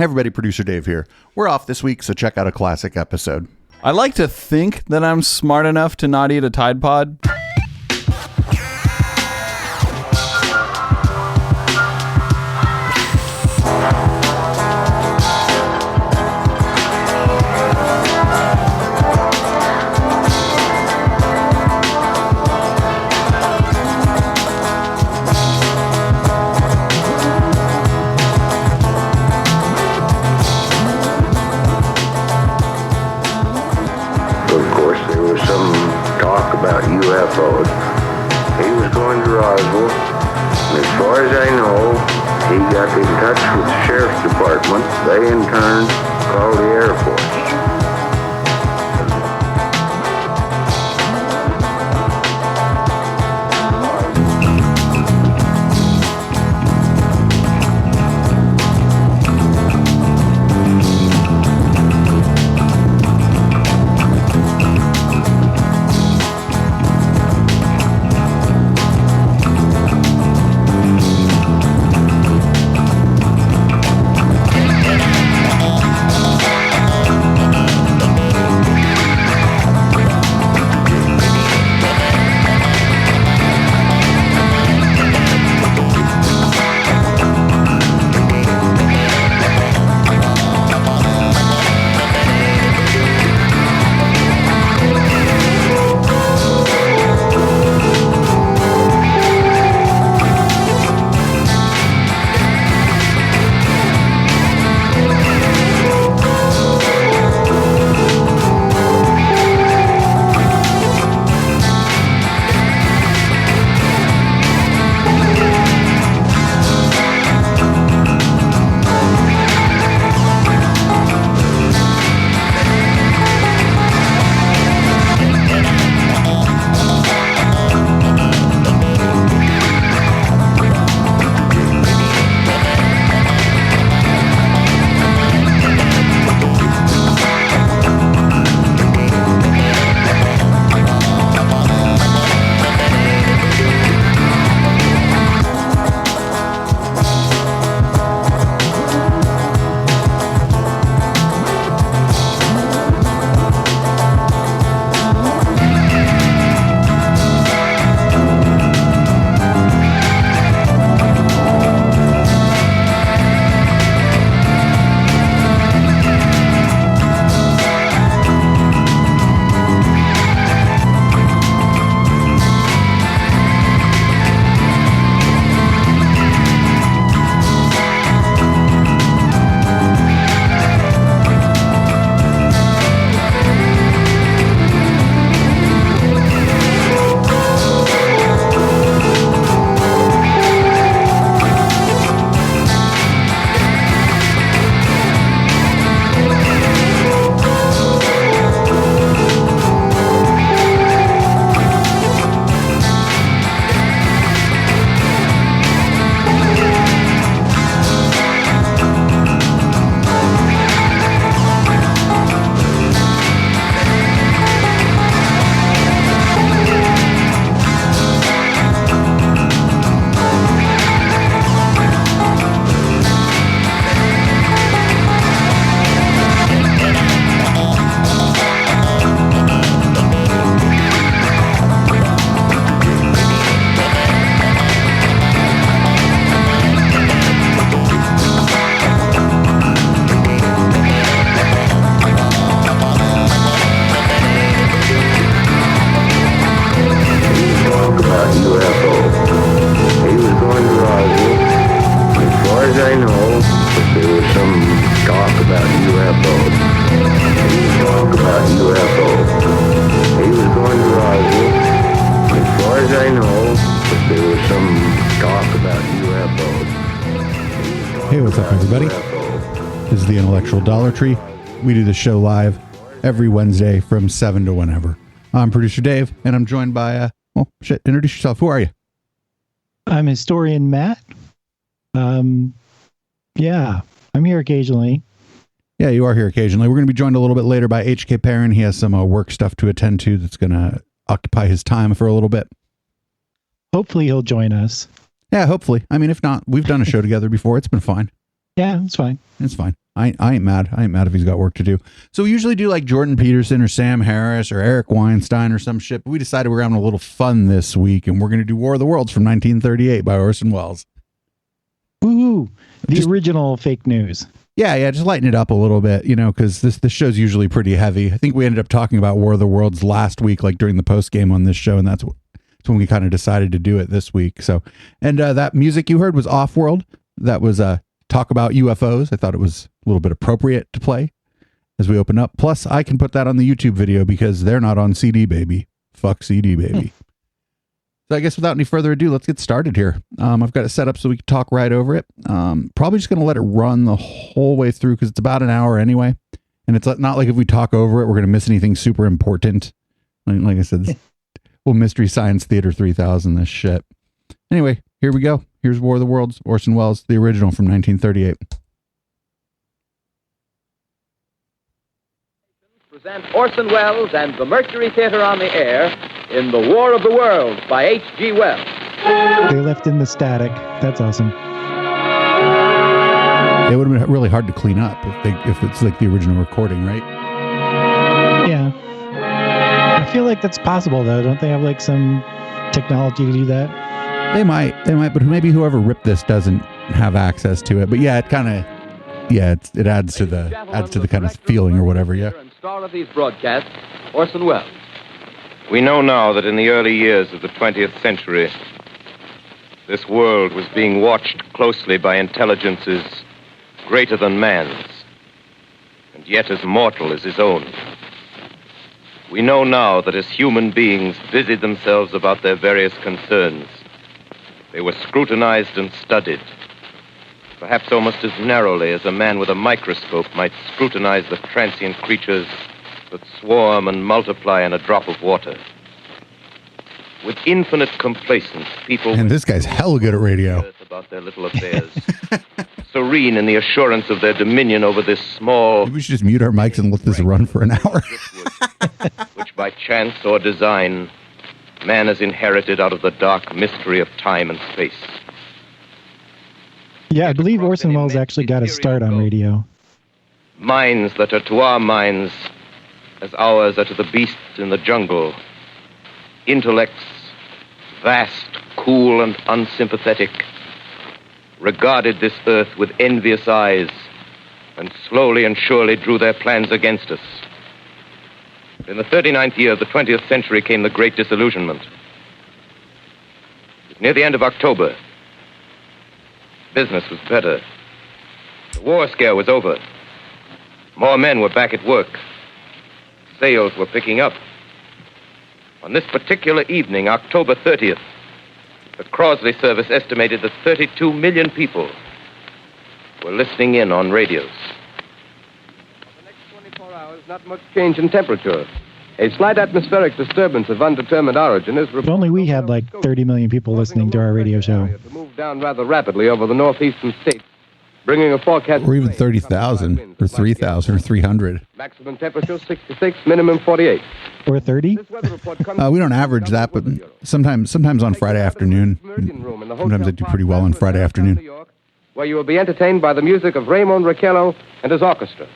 Hey everybody, Producer Dave here. We're off this week, so check out a classic episode. I like to think that I'm smart enough to not eat a Tide Pod. UFOs. He was going to Roswell, and as far as I know, he got in touch with the sheriff's department. They in turn called the Air Force. Dollar Tree. We do the show live every Wednesday from 7 to whenever. I'm Producer Dave, and I'm joined by, introduce yourself. Who are you? I'm historian Matt. I'm here occasionally. Yeah, you are here occasionally. We're going to be joined a little bit later by HK Perrin. He has some work stuff to attend to that's going to occupy his time for a little bit. Hopefully he'll join us. Yeah, hopefully. I mean, if not, we've done a show together before. It's been fine. Yeah, it's fine. It's fine. I ain't mad. I ain't mad if he's got work to do. So we usually do like Jordan Peterson or Sam Harris or Eric Weinstein or some shit. But we decided we're having a little fun this week, and we're going to do War of the Worlds from 1938 by Orson Welles. Woohoo! The original fake news. Yeah, just lighten it up a little bit, because this show's usually pretty heavy. I think we ended up talking about War of the Worlds last week, like during the post game on this show, and that's when we kind of decided to do it this week. So, and that music you heard was Off-World. That was talk about UFOs. I thought it was a little bit appropriate to play as we open up. Plus, I can put that on the YouTube video because they're not on CD, baby. Fuck CD, baby. So I guess without any further ado, let's get started here. I've got it set up so we can talk right over it. Probably just going to let it run the whole way through because it's about an hour anyway. And it's not like if we talk over it, we're going to miss anything super important. Like I said, well, Mystery Science Theater 3000, this shit. Anyway, here we go. Here's War of the Worlds, Orson Welles, the original from 1938. Present Orson Welles and the Mercury Theater on the air in The War of the Worlds by H.G. Wells. They left in the static. That's awesome. It would have been really hard to clean up if it's like the original recording, right? Yeah. I feel like that's possible, though. Don't they have like some technology to do that? They might, but maybe whoever ripped this doesn't have access to it. But yeah, it kind of, it adds to the kind of feeling or whatever. Yeah. And star of these broadcasts, Orson Welles. We know now that in the early years of the 20th century, this world was being watched closely by intelligences greater than man's, and yet as mortal as his own. We know now that as human beings busied themselves about their various concerns, they were scrutinized and studied, perhaps almost as narrowly as a man with a microscope might scrutinize the transient creatures that swarm and multiply in a drop of water. With infinite complacence, people... And this guy's hella good at radio. ...about their little affairs, serene in the assurance of their dominion over this small... Maybe we should just mute our mics and let this run for an hour. which by chance or design, man has inherited out of the dark mystery of time and space. Yeah, I believe Orson Welles actually got a start on radio. Minds that are to our minds as ours are to the beasts in the jungle. Intellects, vast, cool, and unsympathetic, regarded this earth with envious eyes and slowly and surely drew their plans against us. In the 39th year of the 20th century came the Great Disillusionment. It was near the end of October. Business was better. The war scare was over. More men were back at work. Sales were picking up. On this particular evening, October 30th, the Crosley service estimated that 32 million people were listening in on radios. For the next 24 hours, not much change in temperature. A slight atmospheric disturbance of undetermined origin is If only we had like 30 million people listening to our radio show. to move down rather rapidly over the northeastern states, bringing a forecast... Or even 30,000 or 3,000 or 300. Maximum temperature 66, minimum 48. Or 30? This weather report comes We don't average that, but sometimes on Friday afternoon. Sometimes I do pretty well on Friday afternoon. Where you will be entertained by the music of Raymond Raquello and his orchestra.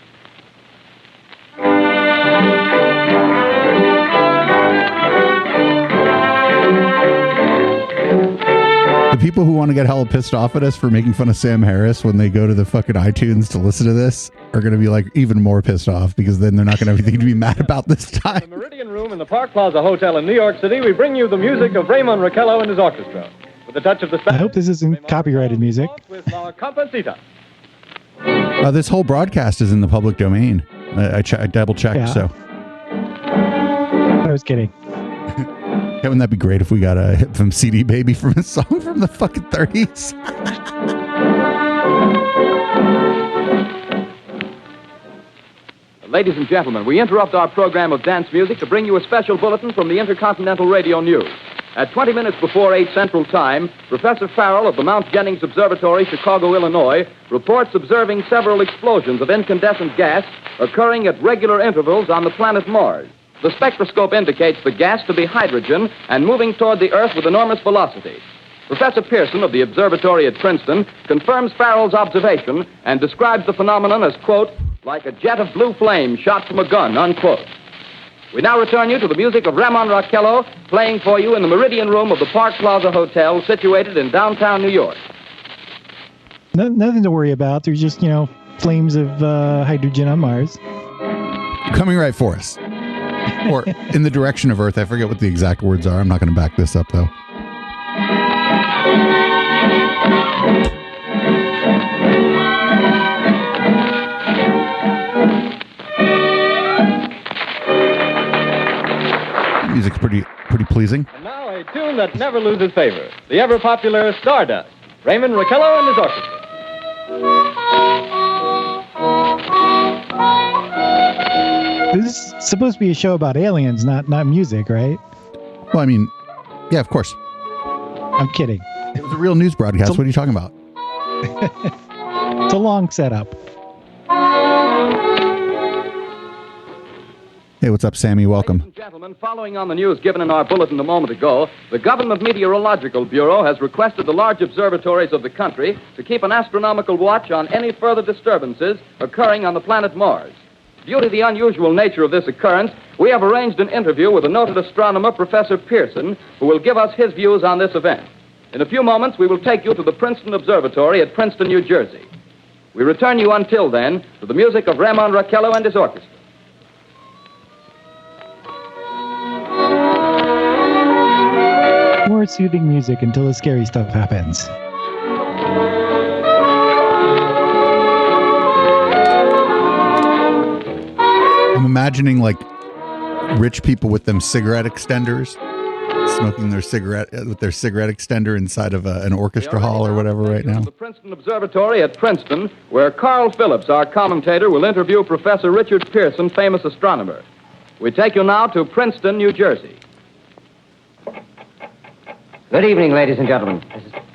The people who want to get hella pissed off at us for making fun of Sam Harris when they go to the fucking iTunes to listen to this are going to be like even more pissed off because then they're not going to have anything to be mad about this The time. Meridian Room in the Park Plaza Hotel in New York City, we bring you the music of Raymond Raquello and his orchestra. With a touch of the I hope this isn't copyrighted music. With La Comparsita. This whole broadcast is in the public domain. I double checked, Yeah. so. I was kidding. Wouldn't that be great if we got a hit from CD Baby from a song from the fucking 30s? Ladies and gentlemen, we interrupt our program of dance music to bring you a special bulletin from the Intercontinental Radio News. At 20 minutes before 8 Central Time, Professor Farrell of the Mount Jennings Observatory, Chicago, Illinois, reports observing several explosions of incandescent gas occurring at regular intervals on the planet Mars. The spectroscope indicates the gas to be hydrogen and moving toward the Earth with enormous velocity. Professor Pearson of the observatory at Princeton confirms Farrell's observation and describes the phenomenon as, quote, like a jet of blue flame shot from a gun, unquote. We now return you to the music of Ramon Raquello playing for you in the Meridian Room of the Park Plaza Hotel situated in downtown New York. Nothing to worry about. There's just, flames of hydrogen on Mars. Coming right for us. Or in the direction of Earth. I forget what the exact words are. I'm not going to back this up, though. Music's pretty pleasing. And now a tune that never loses favor. The ever-popular Stardust. Raymond Raquello and his orchestra. This is supposed to be a show about aliens, not music, right? Well, I mean, yeah, of course. I'm kidding. It was a real news broadcast. What are you talking about? It's a long setup. Hey, what's up, Sammy? Welcome. Ladies and gentlemen, following on the news given in our bulletin a moment ago, the Government Meteorological Bureau has requested the large observatories of the country to keep an astronomical watch on any further disturbances occurring on the planet Mars. Due to the unusual nature of this occurrence, we have arranged an interview with the noted astronomer, Professor Pearson, who will give us his views on this event. In a few moments, we will take you to the Princeton Observatory at Princeton, New Jersey. We return you until then to the music of Ramon Raquello and his orchestra. More soothing music until the scary stuff happens. I'm imagining like rich people with them cigarette extenders, smoking their cigarette with their cigarette extender inside of an orchestra hall or whatever right now. The Princeton Observatory at Princeton, where Carl Phillips, our commentator, will interview Professor Richard Pearson, famous astronomer. We take you now to Princeton, New Jersey. Good evening, ladies and gentlemen.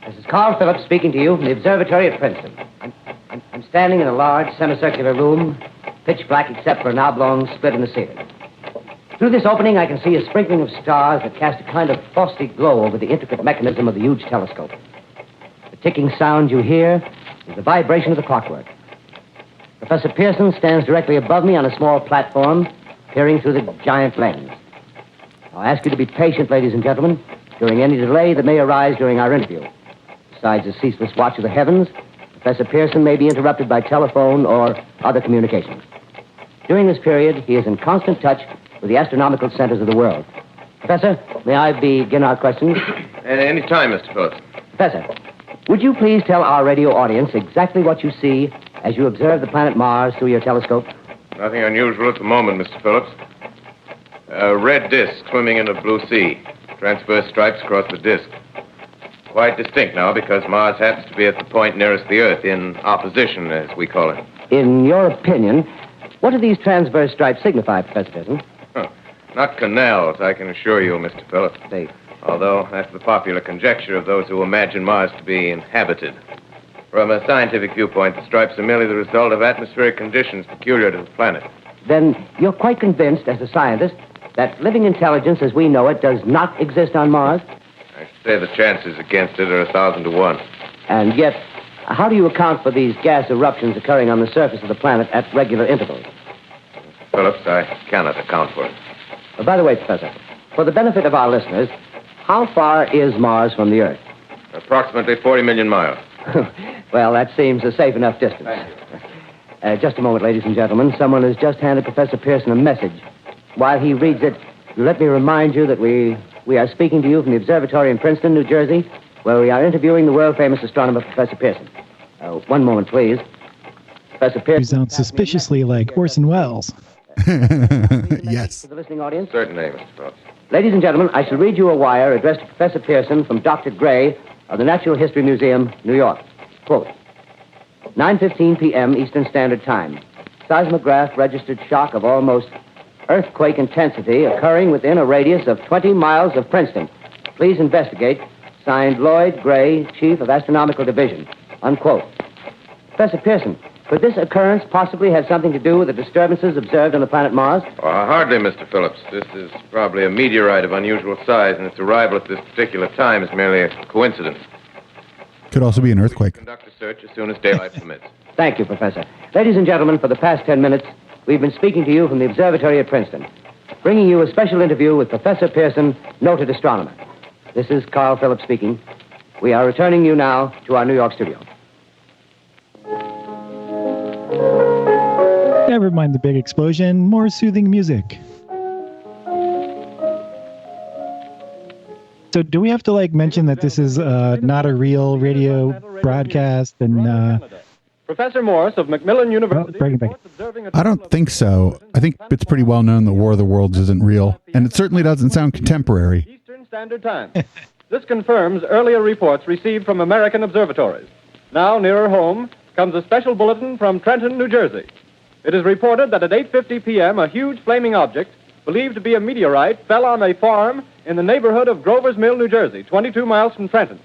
This is Carl Phillips speaking to you from the observatory at Princeton. I'm standing in a large semicircular room, pitch black except for an oblong split in the ceiling. Through this opening, I can see a sprinkling of stars that cast a kind of frosty glow over the intricate mechanism of the huge telescope. The ticking sound you hear is the vibration of the clockwork. Professor Pearson stands directly above me on a small platform, peering through the giant lens. I'll ask you to be patient, ladies and gentlemen, during any delay that may arise during our interview. Besides the ceaseless watch of the heavens, Professor Pearson may be interrupted by telephone or other communications. During this period, he is in constant touch with the astronomical centers of the world. Professor, may I begin our questions? Any time, Mr. Phillips. Professor, would you please tell our radio audience exactly what you see as you observe the planet Mars through your telescope? Nothing unusual at the moment, Mr. Phillips. A red disk swimming in a blue sea. Transverse stripes across the disk. Quite distinct now because Mars happens to be at the point nearest the Earth, in opposition, as we call it. In your opinion, what do these transverse stripes signify, Professor Pearson? Not canals, I can assure you, Mr. Phillips. Although that's the popular conjecture of those who imagine Mars to be inhabited. From a scientific viewpoint, the stripes are merely the result of atmospheric conditions peculiar to the planet. Then you're quite convinced, as a scientist, that living intelligence as we know it does not exist on Mars? I should say the chances against it are 1,000 to 1. And yet, how do you account for these gas eruptions occurring on the surface of the planet at regular intervals? Phillips, I cannot account for it. By the way, Professor, for the benefit of our listeners, how far is Mars from the Earth? Approximately 40 million miles. Well, that seems a safe enough distance. Just a moment, ladies and gentlemen. Someone has just handed Professor Pearson a message. While he reads it, let me remind you that we are speaking to you from the observatory in Princeton, New Jersey, where we are interviewing the world-famous astronomer, Professor Pearson. One moment, please. Professor Pearson... You sound suspiciously like Orson Welles. Yes. To the listening audience? Certainly, Mr. Phillips. Ladies and gentlemen, I shall read you a wire addressed to Professor Pearson from Dr. Gray of the Natural History Museum, New York. Quote, 9:15 p.m. Eastern Standard Time. Seismograph registered shock of almost earthquake intensity occurring within a radius of 20 miles of Princeton. Please investigate. Signed, Lloyd Gray, Chief of Astronomical Division. Unquote. Professor Pearson, Could this occurrence possibly have something to do with the disturbances observed on the planet Mars? Hardly, Mr. Phillips. This is probably a meteorite of unusual size, and its arrival at this particular time is merely a coincidence. Could also be an earthquake. Conduct a search as soon as daylight permits. Thank you, Professor. Ladies and gentlemen, for the past 10 minutes, we've been speaking to you from the observatory at Princeton, bringing you a special interview with Professor Pearson, noted astronomer. This is Carl Phillips speaking. We are returning you now to our New York studio. Never mind the big explosion, more soothing music. So do we have to mention that this is not a real radio broadcast and Professor Morse of Macmillan University. I don't think so. I think it's pretty well known that War of the Worlds isn't real, and it certainly doesn't sound contemporary. Eastern Standard Time. This confirms earlier reports received from American observatories. Now, nearer home, comes a special bulletin from Trenton, New Jersey. It is reported that at 8:50 p.m., a huge flaming object, believed to be a meteorite, fell on a farm in the neighborhood of Grover's Mill, New Jersey, 22 miles from Trenton.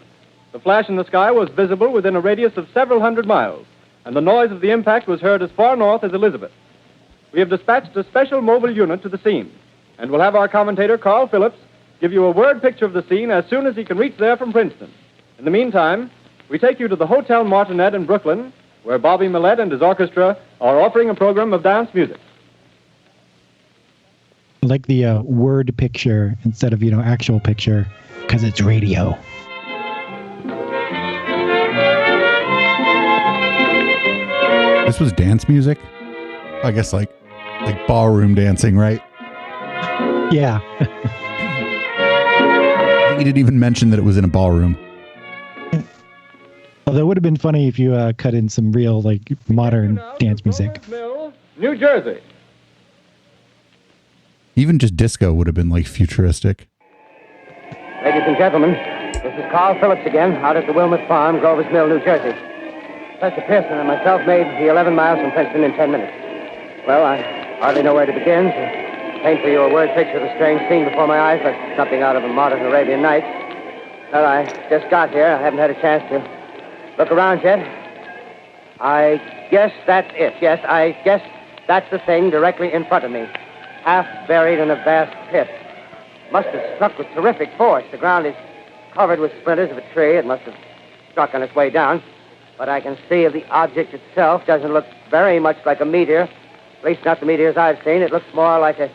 The flash in the sky was visible within a radius of several hundred miles, and the noise of the impact was heard as far north as Elizabeth. We have dispatched a special mobile unit to the scene, and we'll have our commentator, Carl Phillips, give you a word picture of the scene as soon as he can reach there from Princeton. In the meantime, we take you to the Hotel Martinet in Brooklyn, where Bobby Millett and his orchestra are offering a program of dance music. like the word picture instead of, actual picture, because it's radio. This was dance music? I guess like ballroom dancing, right? Yeah. I think he didn't even mention that it was in a ballroom. Although it would have been funny if you cut in some real, modern dance music. Mill, New Jersey. Even just disco would have been, futuristic. Ladies and gentlemen, this is Carl Phillips again, out at the Wilmot Farm, Grover's Mill, New Jersey. Professor Pearson and myself made the 11 miles from Princeton in 10 minutes. Well, I hardly know where to begin. To paint for you a word picture of the strange scene before my eyes, like something out of a modern Arabian Nights. Well, I just got here. I haven't had a chance to look around yet. I guess that's it. Yes, I guess that's the thing directly in front of me. Half buried in a vast pit. Must have struck with terrific force. The ground is covered with splinters of a tree. It must have struck on its way down. But I can see the object itself doesn't look very much like a meteor. At least not the meteors I've seen. It looks more like a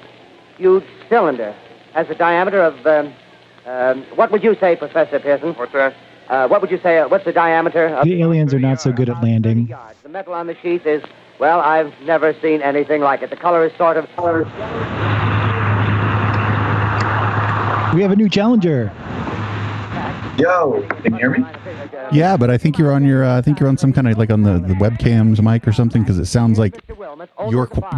huge cylinder. Has a diameter of, what would you say, Professor Pearson? What's that? What would you say, what's the diameter of... The aliens are not so good at landing. The metal on the sheath is, well, I've never seen anything like it. The color is sort of... We have a new challenger. Yo, can you hear me? Yeah, but I think you're on on some kind of on the webcam's mic or something, because it sounds like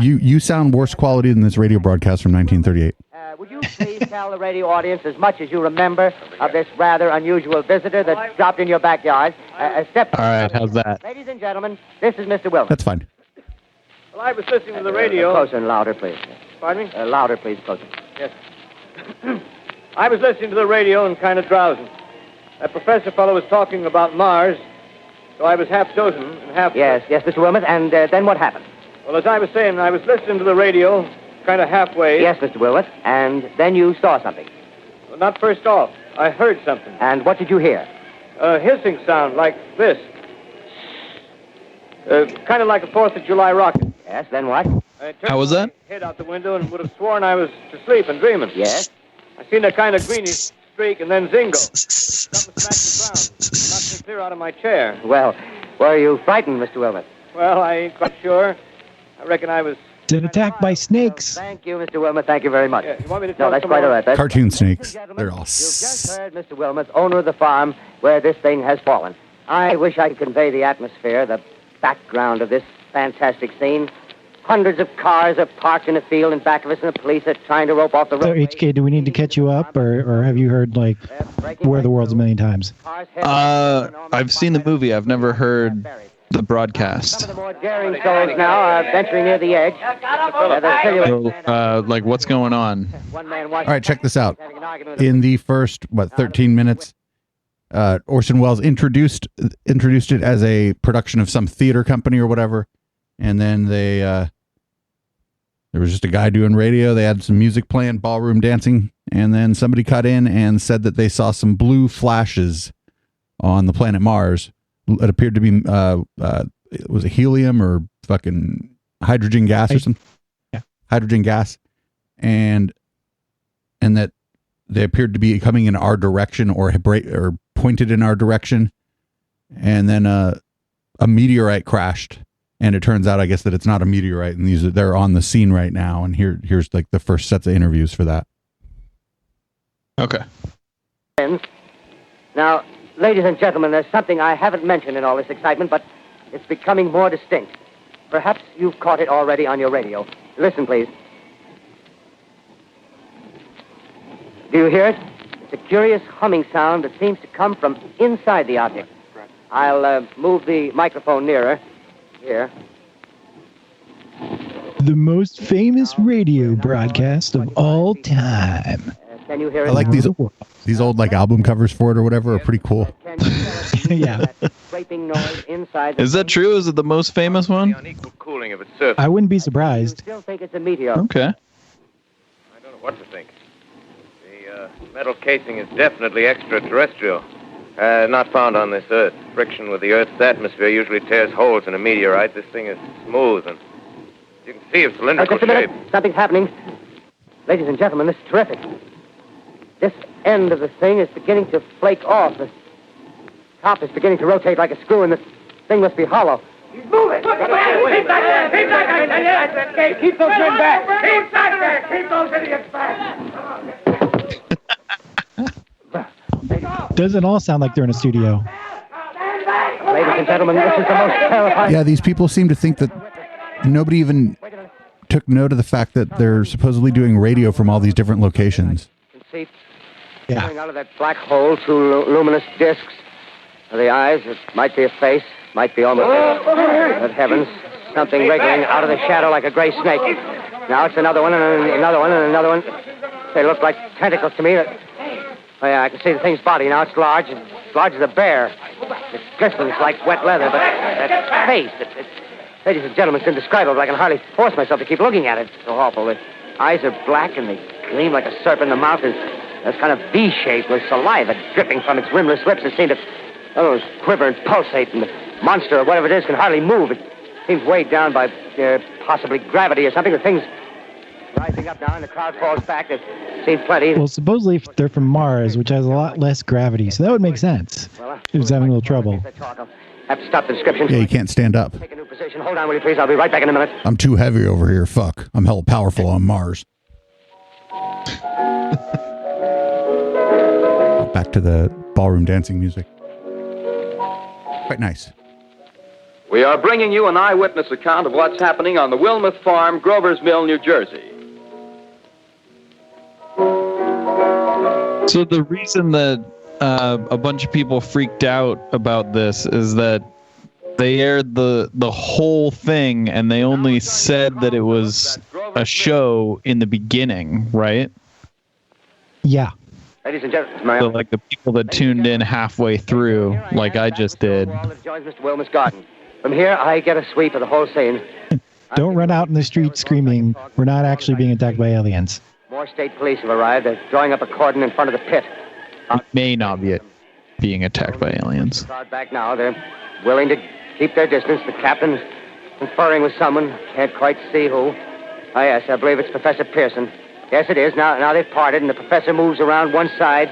you sound worse quality than this radio broadcast from 1938. Would you please tell the radio audience as much as you remember of this rather unusual visitor that dropped in your backyard? All right, how's that? Ladies and gentlemen, this is Mr. Wilson. That's fine. Well, I was listening to the radio. Closer and louder, please. Pardon me? Louder, please, closer. Yes. I was listening to the radio and kind of drowsing. That professor fellow was talking about Mars, so I was half dozing and half... Yes, Mr. Wilmot, and then what happened? Well, as I was saying, I was listening to the radio, kind of halfway. Yes, Mr. Wilmot, and then you saw something. Well, not first off. I heard something. And what did you hear? A hissing sound like this. Kind of like a 4th of July rocket. Yes, then what? How was that? Head out the window and would have sworn I was to sleep and dreaming. Yes? I seen a kind of greenish streak and then zingo. Something smacked the ground. Knocked me clear out of my chair. Well, were you frightened, Mr. Wilmot? Well, I ain't quite sure. I reckon I was... It's an attack by snakes. Thank you, Mr. Wilmot. Thank you very much. Yeah, you want me to No, tell that's some quite more? all right. That's... Cartoon snakes. They're all... You've just heard Mr. Wilmot, owner of the farm where this thing has fallen. I wish I could convey the atmosphere, the background of this fantastic scene. Hundreds of cars are parked in a field in back of us, and the police are trying to rope off the road. So, HK, do we need to catch you up, or have you heard, War of the Worlds a million times? I've seen the movie. I've never heard the broadcast. Some of the more daring souls now are venturing near the edge. So, what's going on? All right, check this out. In the first, 13 minutes, Orson Welles introduced it as a production of some theater company or whatever. And then there was just a guy doing radio. They had some music playing, ballroom dancing. And then somebody cut in and said that they saw some blue flashes on the planet Mars. It appeared to be, was it helium or fucking hydrogen gas or something? Yeah. Hydrogen gas. And that they appeared to be coming in our direction or pointed in our direction. And then a meteorite crashed. And it turns out, I guess, that it's not a meteorite, and they're on the scene right now. And here's like the first sets of interviews for that. Okay. Now, ladies and gentlemen, there's something I haven't mentioned in all this excitement, but it's becoming more distinct. Perhaps you've caught it already on your radio. Listen, please. Do you hear it? It's a curious humming sound that seems to come from inside the object. I'll move the microphone nearer. Here. The most famous radio broadcast of all time. Can you hear it? I like these old like album covers for it or whatever are pretty cool. Yeah. Is that true? Is it the most famous one? Unequal cooling of its surface. I wouldn't be surprised. I still think it's a meteor. Okay. I don't know what to think. The metal casing is definitely extraterrestrial. Not found on this Earth. Friction with the Earth's atmosphere usually tears holes in a meteorite. This thing is smooth, and you can see it's cylindrical Just a minute. shape. Something's happening. Ladies and gentlemen, this is terrific. This end of the thing is beginning to flake off. The top is beginning to rotate like a screw, and the thing must be hollow. He's moving! Keep back there! Keep back there! Keep those men back! Keep back there! Keep those idiots back! Doesn't all sound like they're in a studio. Ladies and gentlemen, this is the most terrifying... Yeah, these people seem to think that nobody even took note of the fact that they're supposedly doing radio from all these different locations. Yeah. Coming out of that black hole, two luminous discs. The eyes, it might be a face, might be almost... Good heavens, something wriggling out of the shadow like a gray snake. Now it's another one, and another one, and another one. They look like tentacles to me. Oh, yeah, I can see the thing's body now. It's large as a bear. It glistens like wet leather, but that face, ladies and gentlemen, it's indescribable. I can hardly force myself to keep looking at it. It's so awful. The eyes are black, and they gleam like a serpent. The mouth is kind of V-shaped with saliva dripping from its rimless lips. It seems to quiver and pulsate, and the monster, or whatever it is, can hardly move. It seems weighed down by possibly gravity or something. The thing's rising up now, and the crowd falls back. They've seen plenty. Well, supposedly they're from Mars, which has a lot less gravity, so that would make sense. He was having a little trouble. I'll have to stop the description. Yeah, you can't stand up. Take a new position. Hold on, will you please? I'll be right back in a minute. I'm too heavy over here. Fuck. I'm hella powerful on Mars. Back to the ballroom dancing music. Quite nice. We are bringing you an eyewitness account of what's happening on the Wilmuth Farm, Grover's Mill, New Jersey. So the reason that a bunch of people freaked out about this is that they aired the whole thing, and they only said that it was a show in the beginning, right? Yeah. Ladies and gentlemen, So like the people that tuned in halfway through, like I just did. joins Mr. Wilmuth's garden. From here, I get a sweep of the whole scene. Don't run out in the street screaming, we're not actually being attacked by aliens. More state police have arrived. They're drawing up a cordon in front of the pit. It may not be being attacked by aliens. Crowd back now. They're willing to keep their distance. The captain's conferring with someone. Can't quite see who. Oh, yes, I believe it's Professor Pearson. Yes, it is. Now they've parted, and the professor moves around one side,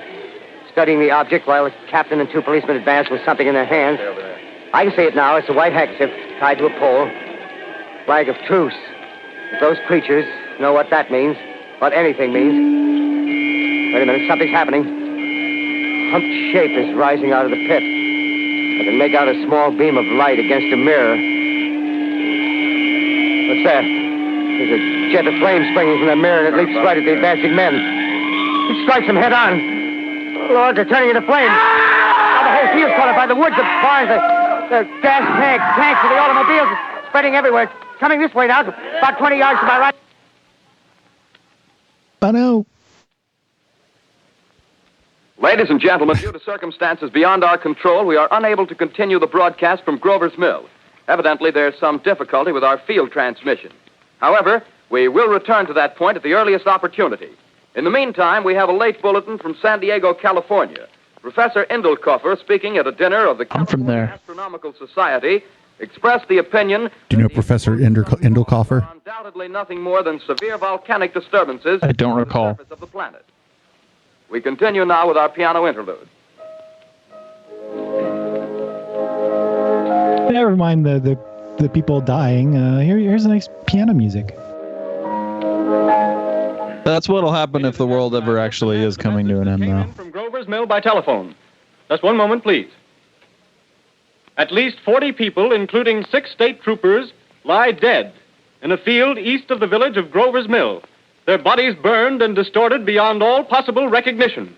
studying the object, while the captain and two policemen advance with something in their hands. I can see it now. It's a white handkerchief tied to a pole. Flag of truce. If those creatures know what that means, what anything means. Wait a minute, something's happening. A humped shape is rising out of the pit. I can make out a small beam of light against a mirror. What's that? There's a jet of flame springing from the mirror, and it leaps right at the advancing men. It strikes them head on. Lord, they're turning into flames. Now the whole field's caught up by the woods, the barns, the gas tanks of the automobiles, spreading everywhere. It's coming this way now, about 20 yards to my right. Oh, no. Ladies and gentlemen, due to circumstances beyond our control, we are unable to continue the broadcast from Grover's Mill. Evidently, there's some difficulty with our field transmission. However, we will return to that point at the earliest opportunity. In the meantime, we have a late bulletin from San Diego, California. Professor Indelkoffer, speaking at a dinner of the California Astronomical Society, expressed the opinion... Do you know Professor Indelkoffer? ...undoubtedly nothing more than severe volcanic disturbances... I don't recall. ...on the surface of the planet. We continue now with our piano interlude. Never mind the people dying. Here's nice piano music. That's what'll happen if the world ever actually is coming to an end, though. From Grover's Mill by telephone. Just one moment, please. At least 40 people, including 6 state troopers, lie dead in a field east of the village of Grover's Mill. Their bodies burned and distorted beyond all possible recognition.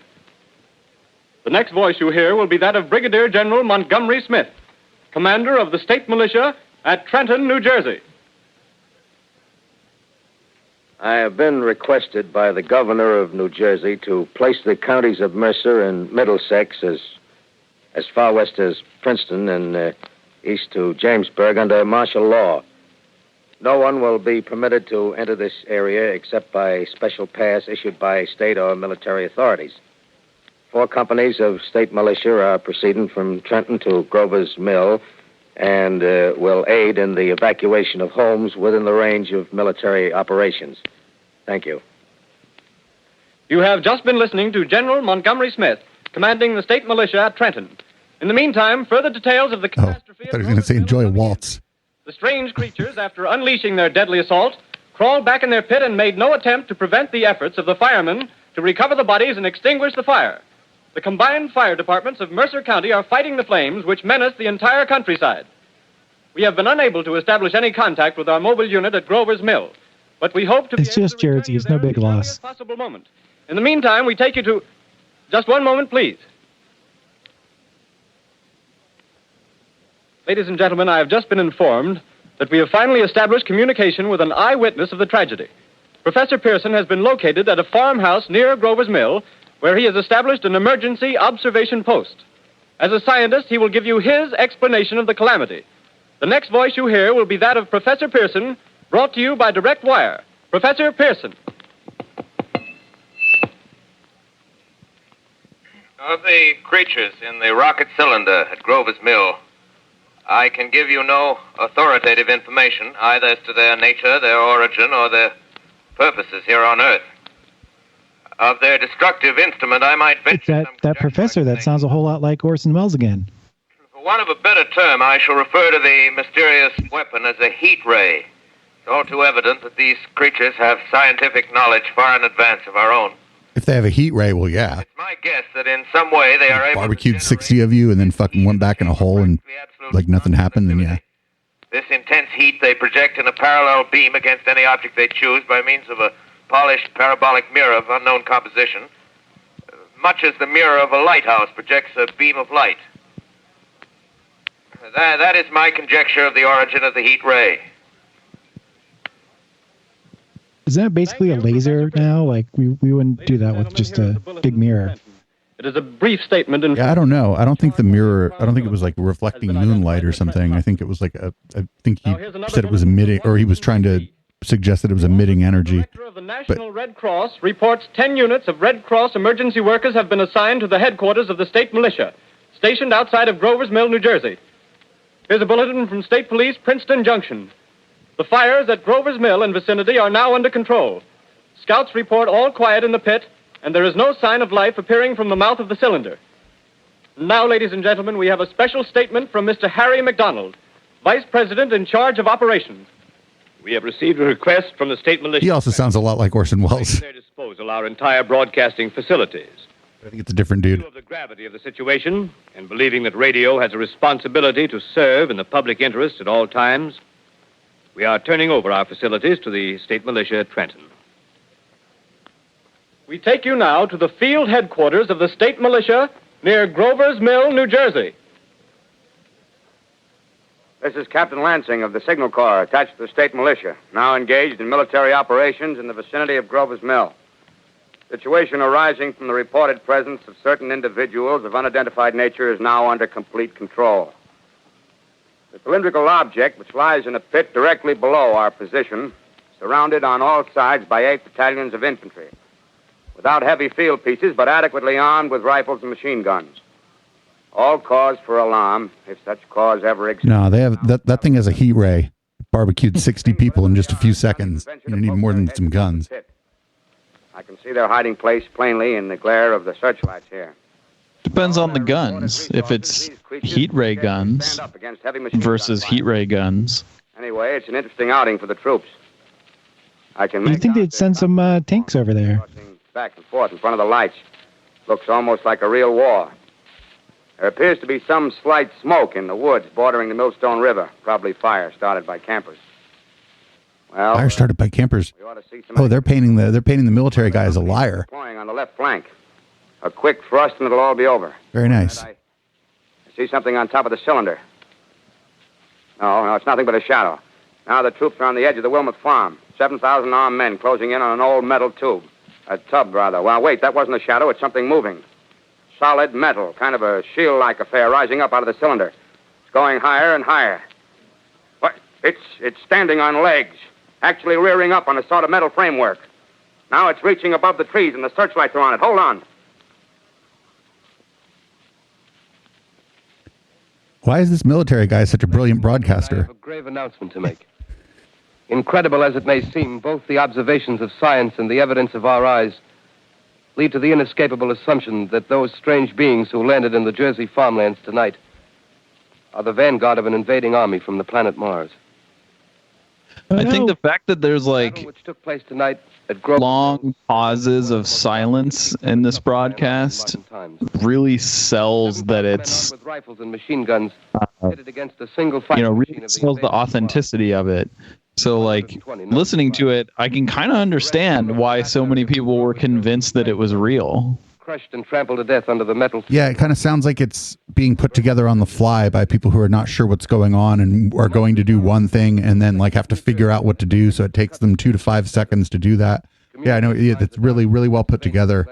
The next voice you hear will be that of Brigadier General Montgomery Smith, commander of the state militia at Trenton, New Jersey. I have been requested by the governor of New Jersey to place the counties of Mercer and Middlesex as far west as Princeton and east to Jamesburg under martial law. No one will be permitted to enter this area except by special pass issued by state or military authorities. 4 companies of state militia are proceeding from Trenton to Grover's Mill and will aid in the evacuation of homes within the range of military operations. Thank you. You have just been listening to General Montgomery Smith, commanding the state militia at Trenton. In the meantime, further details of the catastrophe... I thought he was going to say enjoy a waltz. The strange creatures, after unleashing their deadly assault, crawled back in their pit and made no attempt to prevent the efforts of the firemen to recover the bodies and extinguish the fire. The combined fire departments of Mercer County are fighting the flames which menace the entire countryside. We have been unable to establish any contact with our mobile unit at Grover's Mill, but we hope to be It's just Jersey. It's no big loss. possible moment. In the meantime, we take you to... Just one moment, please. Ladies and gentlemen, I have just been informed that we have finally established communication with an eyewitness of the tragedy. Professor Pearson has been located at a farmhouse near Grover's Mill, where he has established an emergency observation post. As a scientist, he will give you his explanation of the calamity. The next voice you hear will be that of Professor Pearson, brought to you by direct wire. Professor Pearson. Of the creatures in the rocket cylinder at Grover's Mill, I can give you no authoritative information, either as to their nature, their origin, or their purposes here on Earth. Of their destructive instrument, I might venture that professor that sounds a whole lot like Orson Welles again. For want of a better term, I shall refer to the mysterious weapon as a heat ray. It's all too evident that these creatures have scientific knowledge far in advance of our own. If they have a heat ray, well, yeah. It's my guess that in some way they are able barbecued 60 of you and then fucking went back in a hole and like nothing happened, then yeah. This intense heat they project in a parallel beam against any object they choose by means of a polished parabolic mirror of unknown composition, much as the mirror of a lighthouse projects a beam of light. That is my conjecture of the origin of the heat ray. Isn't that basically a laser now? Like, we wouldn't do that with just a big mirror. It is a brief statement. Yeah, I don't know. I don't think the mirror, I don't think it was like reflecting moonlight or something. I think it was like I think he said it was emitting, or he was trying to suggest that it was emitting energy. The director of the National Red Cross reports 10 units of Red Cross emergency workers have been assigned to the headquarters of the state militia, stationed outside of Grover's Mill, New Jersey. Here's a bulletin from State Police, Princeton Junction. The fires at Grover's Mill and vicinity are now under control. Scouts report all quiet in the pit, and there is no sign of life appearing from the mouth of the cylinder. Now, ladies and gentlemen, we have a special statement from Mr. Harry McDonald, Vice President in charge of operations. We have received a request from the state militia. He also sounds a lot like Orson Welles. At their disposal our entire broadcasting facilities. I think it's a different dude. Of the gravity of the situation, and believing that radio has a responsibility to serve in the public interest at all times, we are turning over our facilities to the state militia at Trenton. We take you now to the field headquarters of the state militia near Grover's Mill, New Jersey. This is Captain Lansing of the Signal Corps, attached to the state militia, now engaged in military operations in the vicinity of Grover's Mill. Situation arising from the reported presence of certain individuals of unidentified nature is now under complete control. The cylindrical object, which lies in a pit directly below our position, surrounded on all sides by 8 battalions of infantry, without heavy field pieces, but adequately armed with rifles and machine guns. All cause for alarm, if such cause ever exists. No, they have that thing has a heat ray. Barbecued 60 people in just a few seconds. You need more than some guns. I can see their hiding place plainly in the glare of the searchlights here. Depends on the guns. If it's heat ray guns versus heat ray guns. Anyway, it's an interesting outing for the troops. I can You think they'd send some tanks over there? back and forth in front of the lights. Looks almost like a real war. There appears to be some slight smoke in the woods bordering the Millstone River. Probably fire started by campers. Well, Fire started by campers. Oh, they're painting the military guy as a liar. Deploying on the left flank. A quick thrust and it'll all be over. Very nice. I see something on top of the cylinder. No, it's nothing but a shadow. Now the troops are on the edge of the Wilmouth farm. 7,000 armed men closing in on an old metal tube. A tub, rather. Well, wait, that wasn't a shadow. It's something moving. Solid metal, kind of a shield-like affair rising up out of the cylinder. It's going higher and higher. What? It's standing on legs, actually rearing up on a sort of metal framework. Now it's reaching above the trees and the searchlights are on it. Hold on. Why is this military guy such a brilliant broadcaster? I have a grave announcement to make. Incredible as it may seem, both the observations of science and the evidence of our eyes lead to the inescapable assumption that those strange beings who landed in the Jersey farmlands tonight are the vanguard of an invading army from the planet Mars. I think the fact that there's like which took place tonight at long pauses of silence in this broadcast really sells that it's, with rifles and machine guns pitted against a single fighting really sells the authenticity of it. So, like, listening to it, I can kind of understand why so many people were convinced that it was real. Crushed and trampled to death under the metal. Yeah, it kind of sounds like it's being put together on the fly by people who are not sure what's going on and are going to do one thing and then like have to figure out what to do. So it takes them 2 to 5 seconds to do that. Yeah, I know. It's really, really well put together.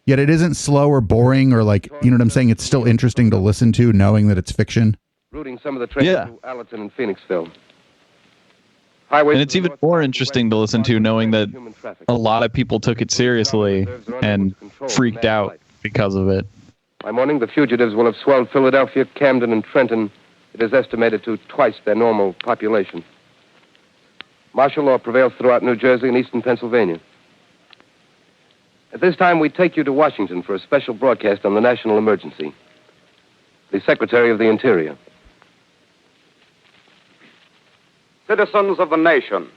Yet it isn't slow or boring or like, you know what I'm saying? It's still interesting to listen to knowing that it's fiction. Routing some of the trains to Allerton and Phoenixville. And it's even more interesting to listen to knowing that a lot of people took it seriously and freaked out because of it. By morning, the fugitives will have swelled Philadelphia, Camden, and Trenton. It is estimated to twice their normal population. Martial law prevails throughout New Jersey and eastern Pennsylvania. At this time, we take you to Washington for a special broadcast on the national emergency. The Secretary of the Interior. Citizens of the nation,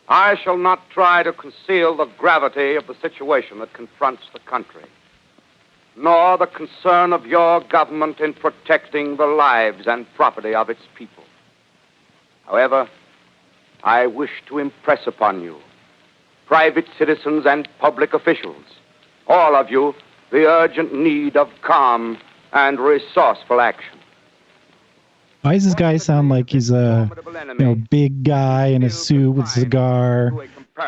I shall not try to conceal the gravity of the situation that confronts the country, nor the concern of your government in protecting the lives and property of its people. However, I wish to impress upon you, private citizens and public officials, all of you, the urgent need of calm and resourceful action. Why does this guy sound like he's a big guy in a suit with a cigar,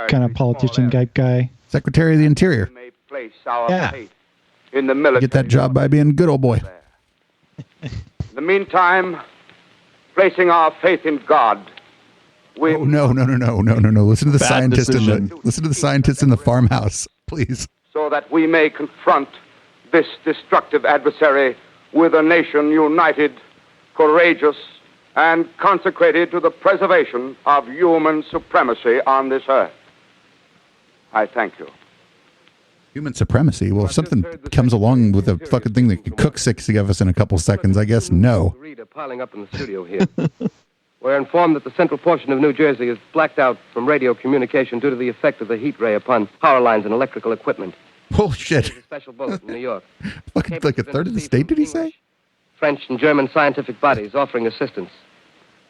kind of politician type guy? Secretary of the Interior. Yeah. In the military. Get that job by being a good old boy. In the meantime, placing our faith in God, we... Oh, no. Listen to the scientist in the farmhouse, please. So that we may confront this destructive adversary with a nation united, courageous, and consecrated to the preservation of human supremacy on this earth. I thank you. Human supremacy? Well, if something comes along with a fucking thing that can cook 60 of us in a couple seconds, I guess no. Piling up in the studio here. We're informed that the central portion of New Jersey is blacked out from radio communication due to the effect of the heat ray upon power lines and electrical equipment. Bullshit. A special bulletin in New York. Fucking like a third of the state, did he say? French and German scientific bodies offering assistance.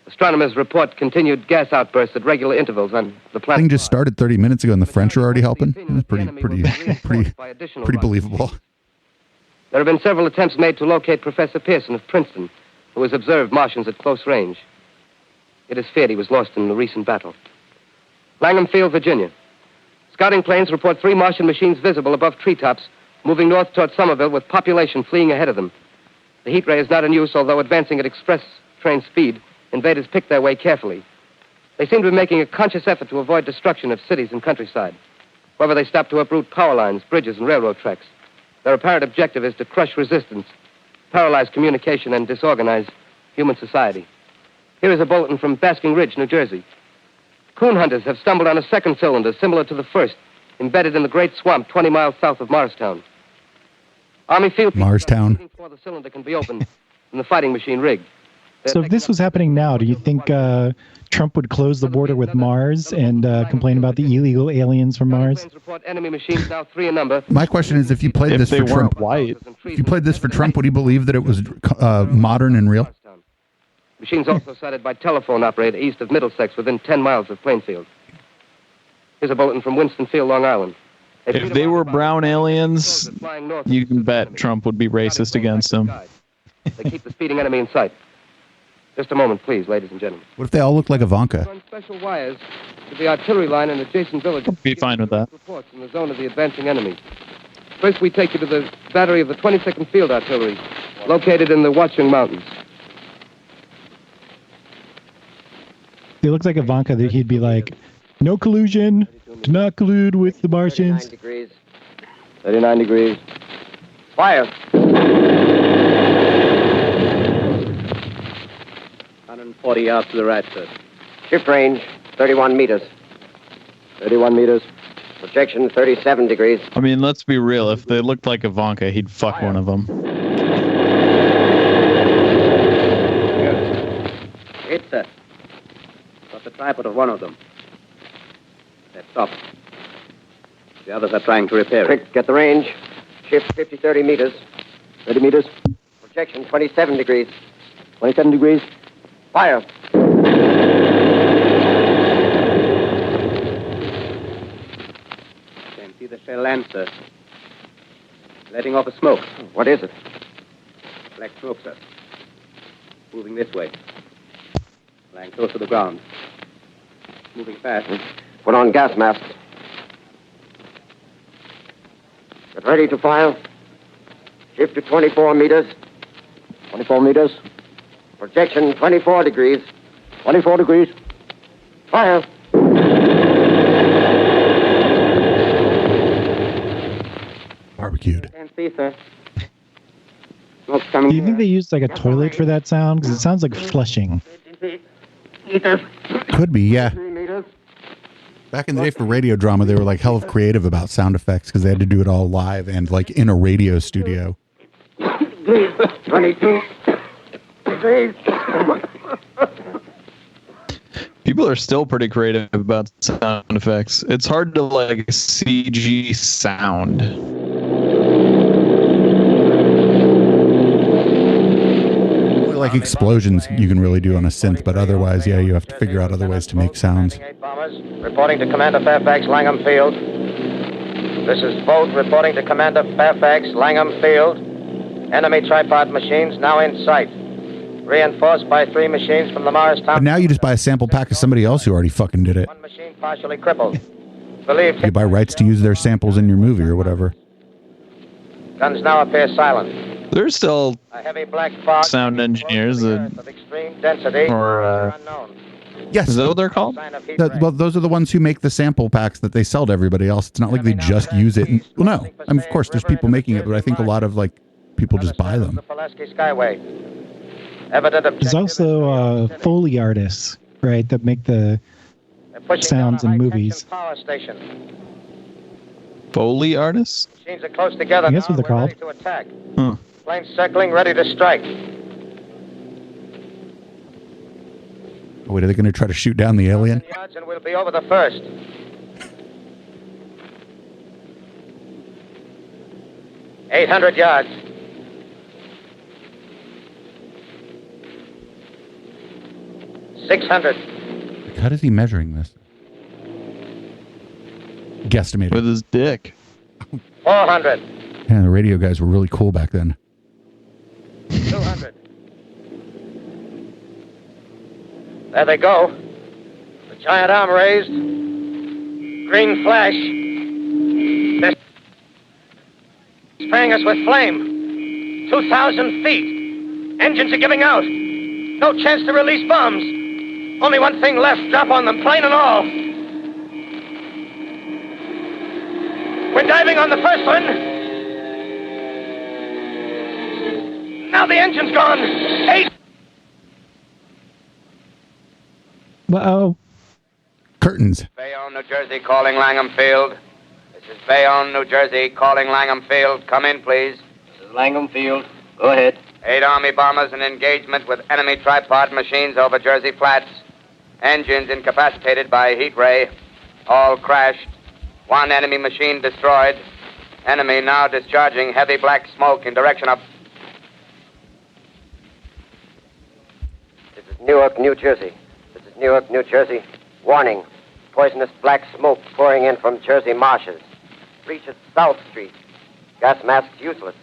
Astronomers report continued gas outbursts at regular intervals on the planet. Thing just started 30 minutes ago, and the French are already helping. That's pretty believable. There have been several attempts made to locate Professor Pearson of Princeton, who has observed Martians at close range. It is feared he was lost in the recent battle. Langham Field, Virginia. Scouting planes report 3 Martian machines visible above treetops, moving north toward Somerville with population fleeing ahead of them. The heat ray is not in use, although advancing at express train speed, invaders picked their way carefully. They seem to be making a conscious effort to avoid destruction of cities and countryside. However, they stop to uproot power lines, bridges, and railroad tracks. Their apparent objective is to crush resistance, paralyze communication, and disorganize human society. Here is a bulletin from Basking Ridge, New Jersey. Coon hunters have stumbled on a second cylinder similar to the first, embedded in the great swamp 20 miles south of Morristown. Army field people Morristown. are waiting before the cylinder can be opened and the fighting machine rigged. So if this was happening now, do you think Trump would close the border with Mars and complain about the illegal aliens from Mars? Report enemy machines now 3 in number. My question is, if you played this for Trump, white. if you played this for Trump, would he believe that it was modern and real? Machines also sighted by telephone operator east of Middlesex within 10 miles of Plainfield. Here's a bulletin from Winston-Field, Long Island. If they were brown aliens, you can bet Trump would be racist against them. They keep the speeding enemy in sight. Just a moment, please, ladies and gentlemen. What if they all look like Ivanka? Run special wires to the artillery line in adjacent villages. Be fine with that. Reports in the zone of the advancing enemy. First, we take you to the battery of the 22nd Field Artillery, located in the Watchung Mountains. It looks like Ivanka that he'd be like, no collusion, do not collude with the Martians. 39 degrees. 39 degrees. Fire. 140 yards to the right, sir. Shift range, 31 meters. 31 meters. Projection, 37 degrees. I mean, let's be real. If they looked like Ivanka, he'd fuck one of them. Hit, sir. Got the tripod of one of them. That's stopped. The others are trying to repair it. Quick, get the range. Shift 30 meters. 30 meters. Projection, 27 degrees. 27 degrees. Fire. Can't see the shell land, sir. Letting off a smoke. What is it? Black smoke, sir. Moving this way. Lying close to the ground. Moving fast. Put on gas masks. Get ready to fire. Shift to 24 meters. 24 meters. Projection 24 degrees. 24 degrees. Fire. Barbecued. Can't see, sir. Smoke's coming. Do you think they used like a toilet for that sound? Because it sounds like flushing. Could be, yeah. Back in the day for radio drama, they were like hell of creative about sound effects because they had to do it all live and like in a radio studio. 22 degrees. People are still pretty creative about sound effects. It's hard to like CG sound. Like explosions you can really do on a synth, but otherwise, yeah, you have to figure out other ways to make sounds. Reporting to Commander Fairfax, Langham Field. This is Volt reporting to Commander Fairfax, Langham Field. Enemy tripod machines now in sight. Reinforced by 3 machines from the Morristown. But now you just buy a sample pack of somebody else who already fucking did it. One machine partially crippled. Believed. You buy rights to use their samples in your movie or whatever. Guns now appear silent. There's still A heavy black fog sound engineers that, of extreme density or Yes. is that what they're called? Well, those are the ones who make the sample packs that they sell to everybody else. It's not like they just use it. Well, no. I mean, of course, there's people making it, but I think a lot of like people just buy them. Pulaski Skyway. Evident There's also Foley artists, right, that make the sounds in movies. Power station. Foley artists? Machines are close together. I guess what they're We're called. ready to attack. Huh. Planes circling, ready to strike. Oh, wait, are they going to try to shoot down the alien? Yards and we'll be over the first. $800 yards. $600. How is he measuring this? Guesstimate. With his dick. 400. Yeah, the radio guys were really cool back then. 200. There they go. The giant arm raised. Green flash. They're spraying us with flame. 2,000 feet. Engines are giving out. No chance to release bombs. Only one thing left, drop on them, plane and all. We're diving on the first one. Now the engine's gone. 8. Uh-oh. Curtains. Bayonne, New Jersey, calling Langham Field. This is Bayonne, New Jersey, calling Langham Field. Come in, please. This is Langham Field. Go ahead. 8 Army bombers in engagement with enemy tripod machines over Jersey Flats. Engines incapacitated by heat ray. All crashed. 1 enemy machine destroyed. Enemy now discharging heavy black smoke in direction of... This is Newark, New Jersey. This is Newark, New Jersey. Warning. Poisonous black smoke pouring in from Jersey marshes. Reaches South Street. Gas masks useless.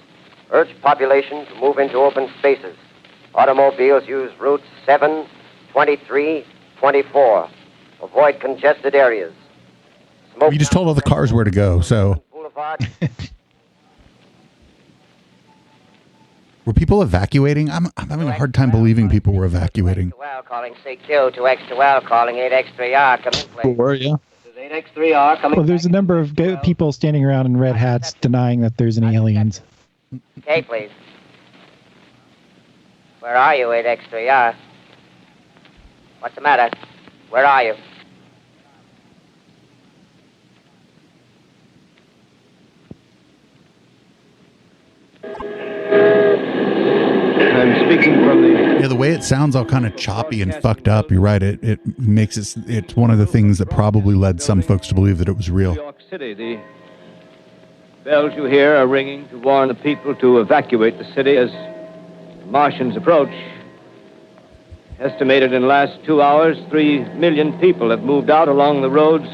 Urge population to move into open spaces. Automobiles use routes 7, 23, 24. Avoid congested areas. Smoke You just told all the cars where to go, so... Boulevard. Were people evacuating? I'm having a hard time believing people were evacuating. Well, calling CQ, 2X2L, calling 8X3R, come in, please. Were you? This is 8X3R, coming. Well, there's a number of people standing around in red hats denying that there's any aliens. Okay, please. Where are you, 8X3R? What's the matter? Where are you? I'm speaking from the... Yeah, the way it sounds all kind of choppy and fucked up, you're right. It makes it's one of the things that probably led some folks to believe that it was real. New York City. The bells you hear are ringing to warn the people to evacuate the city as the Martians approach. Estimated in the last 2 hours, 3 million people have moved out along the roads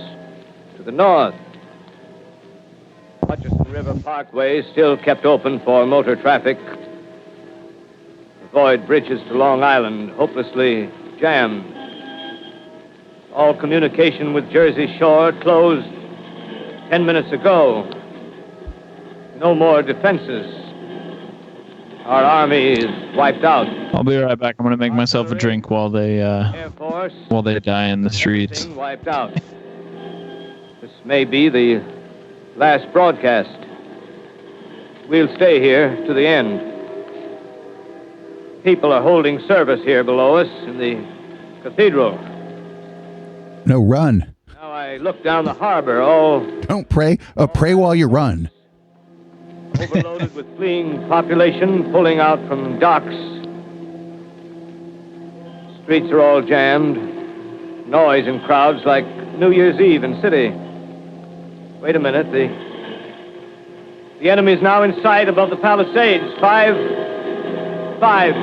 to the north. Hutchison River Parkway is still kept open for motor traffic. Avoid bridges to Long Island, hopelessly jammed. All communication with Jersey Shore closed 10 minutes ago. No more defenses. Our army is wiped out. I'll be right back. I'm going to make myself a drink while they die in the streets. Wiped out. This may be the last broadcast. We'll stay here to the end. People are holding service here below us in the cathedral. No, run. Now I look down the harbor, all Don't pray. Pray while you run. overloaded with fleeing population pulling out from docks. Streets are all jammed. Noise and crowds like New Year's Eve in city. Wait a minute. The enemy is now in sight above the Palisades. Five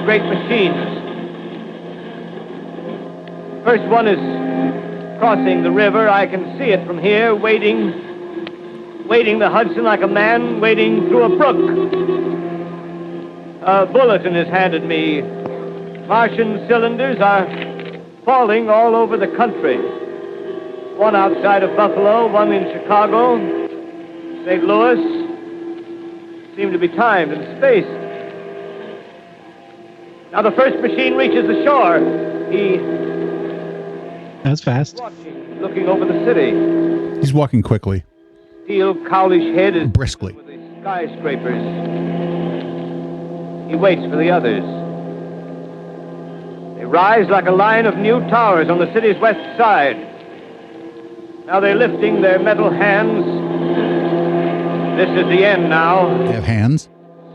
great machines. First one is crossing the river. I can see it from here, wading the Hudson like a man wading through a brook. A bulletin is handed me. Martian cylinders are falling all over the country. One outside of Buffalo, one in Chicago, St. Louis. Seem to be timed and spaced. Now the first machine reaches the shore. That's fast. Looking over the city. He's walking quickly. Steel cowlish head is briskly with the skyscrapers. He waits for the others. They rise like a line of new towers on the city's west side. Now they're lifting their metal hands. This is the end now. They have hands.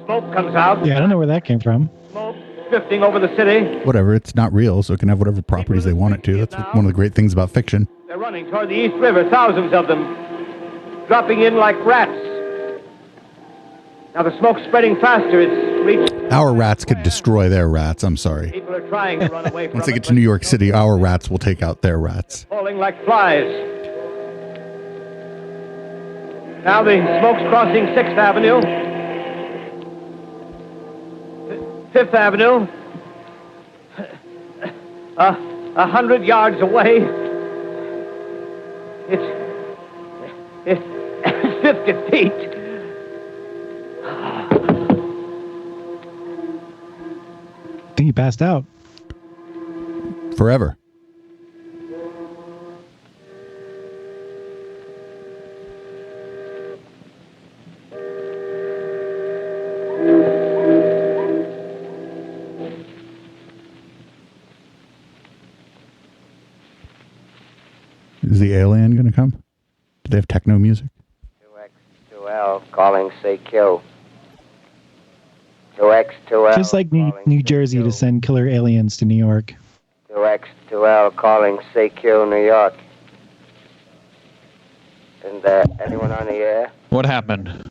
Smoke comes out. Yeah, I don't know where that came from. Smoke drifting over the city. Whatever. It's not real, so it can have whatever properties they want it to. That's one of the great things about fiction. They're running toward the East River, thousands of them, dropping in like rats. Now the smoke's spreading faster. It's reached. Our rats could destroy their rats. I'm sorry. People are trying to run away from Once they it, get to New York City, our rats will take out their rats. falling like flies. Now the smoke's crossing 6th Avenue. 5th Avenue. 100 yards away. It's 50 feet. I think he passed out. forever. Is the alien going to come? Do they have techno music? 2X2L calling CQ. 2X2L. Just like New Jersey to send killer aliens to New York. 2X2L calling CQ, New York. Isn't there anyone on the air? What happened?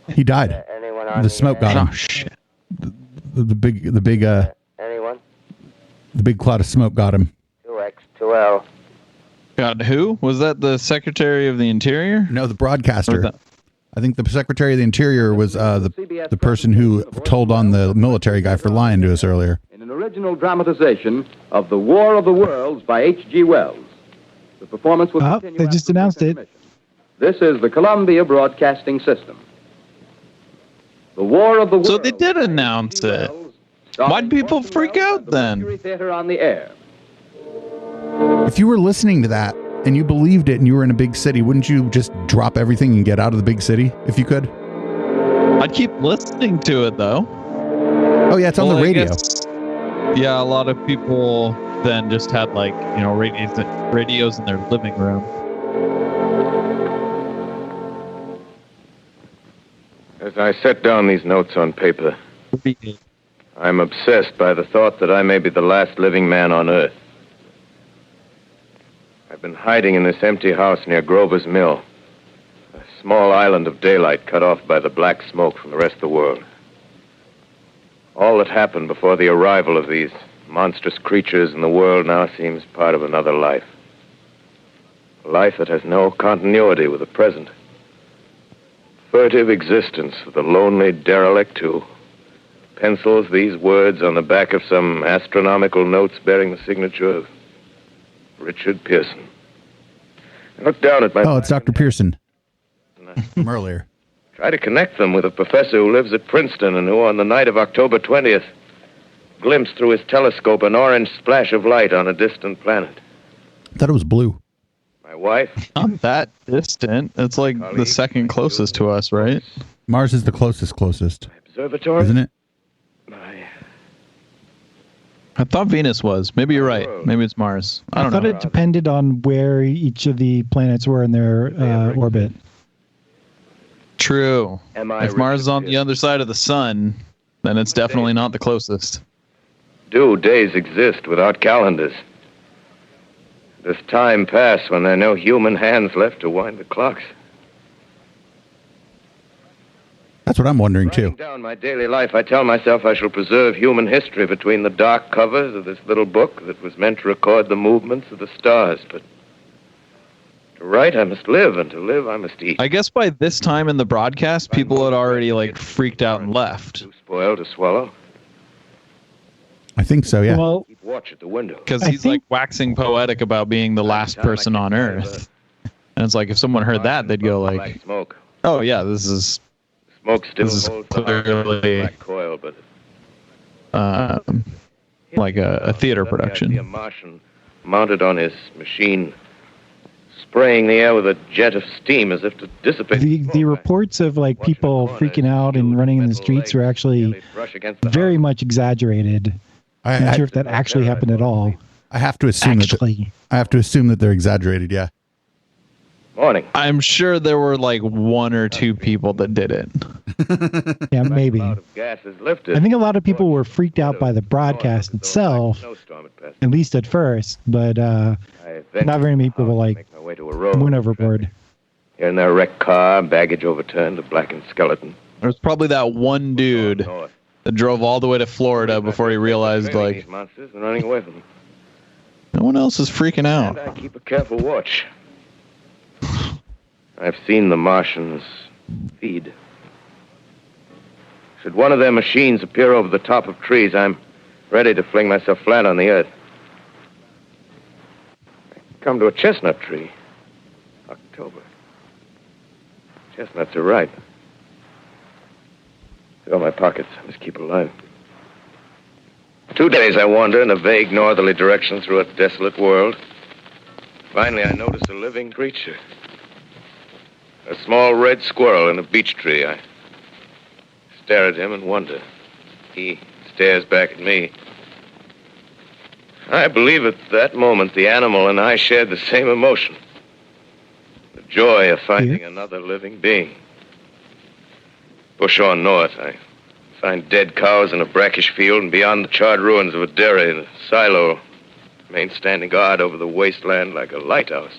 He died. Anyone on The smoke got him. Oh shit! The big Anyone? the big cloud of smoke got him. 2X2L. God, who was that? The Secretary of the Interior? No, the broadcaster. I think the Secretary of the Interior was the person who told on the military guy for lying to us earlier. In an original dramatization of The War of the Worlds by H.G. Wells. The performance will continue. They just announced it. This is the Columbia Broadcasting System. The War of the Worlds. So they did announce it. Why'd people freak out then? Theater on the air. If you were listening to that and you believed it and you were in a big city, wouldn't you just drop everything and get out of the big city if you could? I'd keep listening to it though. Oh yeah, it's on the radio. Yeah, a lot of people then just had like, radios in their living room. As I set down these notes on paper, I'm obsessed by the thought that I may be the last living man on Earth. I've been hiding in this empty house near Grover's Mill, a small island of daylight cut off by the black smoke from the rest of the world. All that happened before the arrival of these monstrous creatures in the world now seems part of another life. A life that has no continuity with the present. Furtive existence of the lonely derelict who pencils these words on the back of some astronomical notes bearing the signature of Richard Pearson. I look down at my... Oh, it's Dr. Pearson from earlier. Try to connect them with a professor who lives at Princeton and who, on the night of October 20th, glimpsed through his telescope an orange splash of light on a distant planet. I thought it was blue. My wife? Not that distant. It's like the second closest to us, right? Mars is the closest. Observatory? Isn't it? I thought Venus was. Maybe you're right. Maybe it's Mars. I don't know. I thought it depended on where each of the planets were in their orbit. True. If Mars is on the other side of the sun, then it's definitely not the closest. Do days exist without calendars? Does time pass when there are no human hands left to wind the clocks? That's what I'm wondering, too. Writing down my daily life, I tell myself I shall preserve human history between the dark covers of this little book that was meant to record the movements of the stars. But to write, I must live, and to live, I must eat. I guess by this time in the broadcast, people had already freaked out and left. Too spoiled to swallow. I think so, yeah. Well, Keep watch at the window. Because he's waxing poetic about being the last person on Earth. And it's like, if someone heard that, they'd go like, smoke. oh yeah, this is Smoke still holds clearly black coil, but like a theater a production. Martian mounted on his machine, spraying the air with a jet of steam as if to dissipate the reports of people freaking out and running in the streets were actually very much exaggerated. I'm not sure if that actually happened at all. I have to assume that they're exaggerated, yeah. Morning. I'm sure there were one or two people that did it. Yeah, maybe. Gas is lifted. I think a lot of people were freaked out by the broadcast itself, at least at first, but not very many people went overboard. Here in their wrecked car, baggage overturned, a blackened skeleton. There was probably that one dude that drove all the way to Florida before he realized these monsters and running away from them. No one else is freaking out. And I keep a careful watch. I've seen the Martians feed. Should one of their machines appear over the top of trees, I'm ready to fling myself flat on the earth. I come to a chestnut tree. October. Chestnuts are ripe. Fill my pockets. I must keep alive. 2 days I wander in a vague northerly direction through a desolate world. Finally, I notice a living creature. A small red squirrel in a beech tree. I stare at him and wonder. He stares back at me. I believe at that moment the animal and I shared the same emotion. The joy of finding another living being. Push on north, I find dead cows in a brackish field, and beyond the charred ruins of a dairy, the silo remains standing guard over the wasteland like a lighthouse,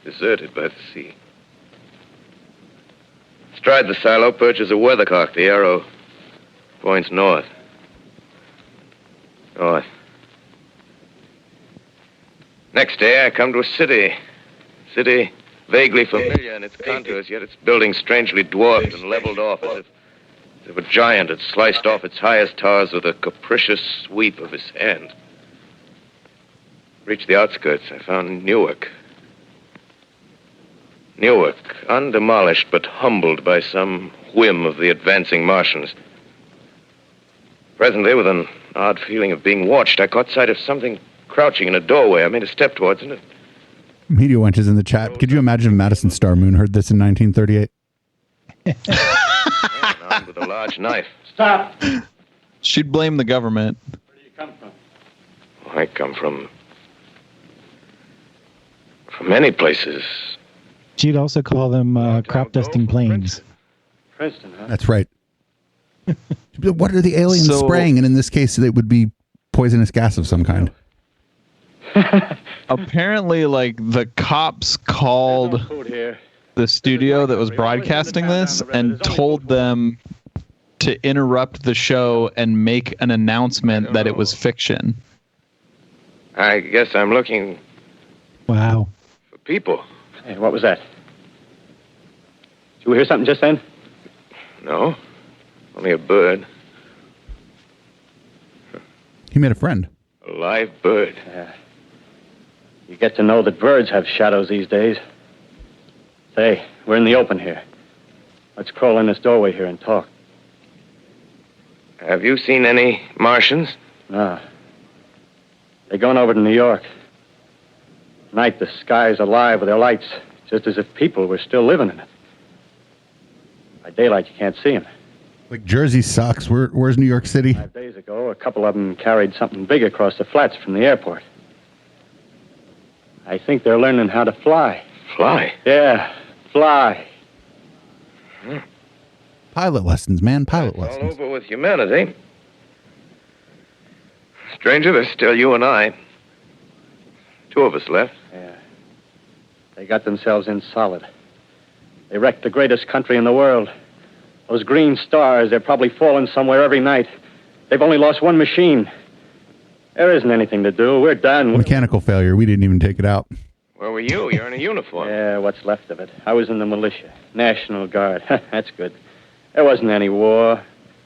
deserted by the sea. Astride the silo perches a weathercock. The arrow points north. North. Next day, I come to a city. City vaguely familiar in its contours, yet its buildings strangely dwarfed and leveled off as if a giant had sliced off its highest towers with a capricious sweep of his hand. Reached the outskirts, I found Newark. Newark, undemolished but humbled by some whim of the advancing Martians. Presently, with an odd feeling of being watched, I caught sight of something crouching in a doorway. I made a step towards it. Media Wench is in the chat. Could you imagine if Madison Star Moon heard this in 1938? Armed with a large knife. Stop! She'd blame the government. Where do you come from? I come from many places. She'd also call them crop dusting planes. Princeton, huh? That's right. What are the aliens spraying? And in this case, it would be poisonous gas of some kind. Apparently, like, the cops called the studio that was broadcasting this and told them to interrupt the show and make an announcement that it was fiction. I guess I'm looking Wow. for people. Hey, what was that? Did you hear something just then? No, only a bird. He made a friend. A live bird. Yeah. You get to know that birds have shadows these days. Say, we're in the open here. Let's crawl in this doorway here and talk. Have you seen any Martians? No. They're going over to New York. Night, the sky's alive with their lights, just as if people were still living in it. By daylight, you can't see them. Like Jersey sucks. Where's New York City? 5 days ago, a couple of them carried something big across the flats from the airport. I think they're learning how to fly. Fly? Yeah, fly. Pilot lessons, man. Pilot All lessons. over with humanity. Stranger, there's still you and I. 2 of us left. Yeah. They got themselves in solid. They wrecked the greatest country in the world. Those green stars, they're probably falling somewhere every night. They've only lost one machine. There isn't anything to do. We're done. Mechanical failure. We didn't even take it out. Where were you? You're in a uniform. Yeah, what's left of it. I was in the militia. National Guard. That's good. There wasn't any war.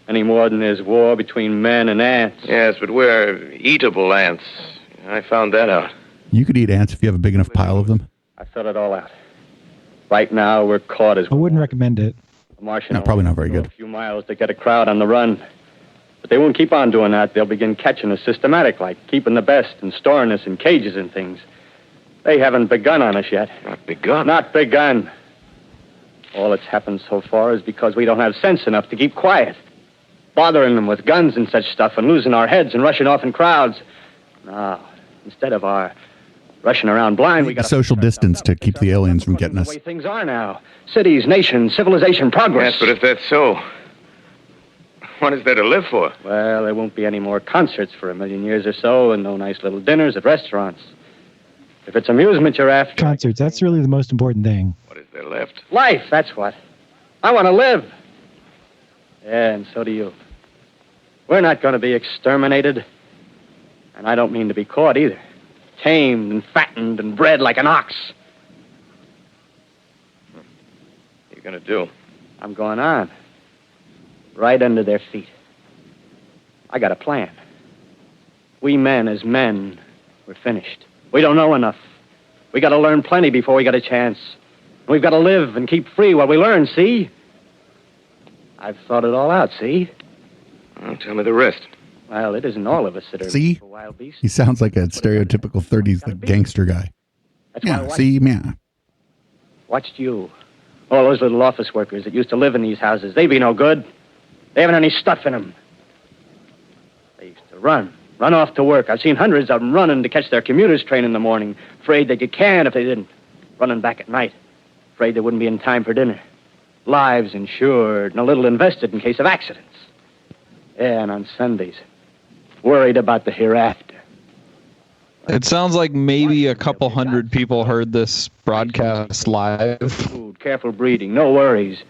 Any more than there's war between men and ants. Yes, but we're eatable ants. I found that out. You could eat ants if you have a big enough pile of them. I thought it all out. Right now, we're caught as... I wouldn't recommend it. The Martian No, probably not very good. A few miles to get a crowd on the run. But they won't keep on doing that. They'll begin catching us systematic, like keeping the best and storing us in cages and things. They haven't begun on us yet. Not begun? Not begun. All that's happened so far is because we don't have sense enough to keep quiet. Bothering them with guns and such stuff and losing our heads and rushing off in crowds. No, instead of our rushing around blind, we got social distance to keep the aliens from getting us. the way things are now. Cities, nations, civilization, progress. Yes, but if that's so, what is there to live for? Well, there won't be any more concerts for 1,000,000 years or so, and no nice little dinners at restaurants. If it's amusement you're after... Concerts, that's really the most important thing. What is there left? Life, that's what. I want to live. Yeah, and so do you. We're not going to be exterminated. And I don't mean to be caught either. Tamed and fattened and bred like an ox. What are you going to do? I'm going on. Right under their feet. I got a plan. We men as men, we're finished. We don't know enough. We got to learn plenty before we got a chance. We've got to live and keep free while we learn, see? I've thought it all out, see? Well, tell me the rest. Well, it isn't all of us that are See? wild beasts. He sounds like a stereotypical 30s like gangster guy. That's why I Yeah, watched, see, man. watched you. All those little office workers that used to live in these houses, they be no good. They haven't any stuff in them. They used to run off to work. I've seen hundreds of them running to catch their commuter's train in the morning, afraid they'd get canned if they didn't. Running back at night, afraid they wouldn't be in time for dinner. Lives insured and a little invested in case of accidents. Yeah, and on Sundays, worried about the hereafter. It sounds like maybe a couple hundred people heard this broadcast live. Food, careful breeding, no worries.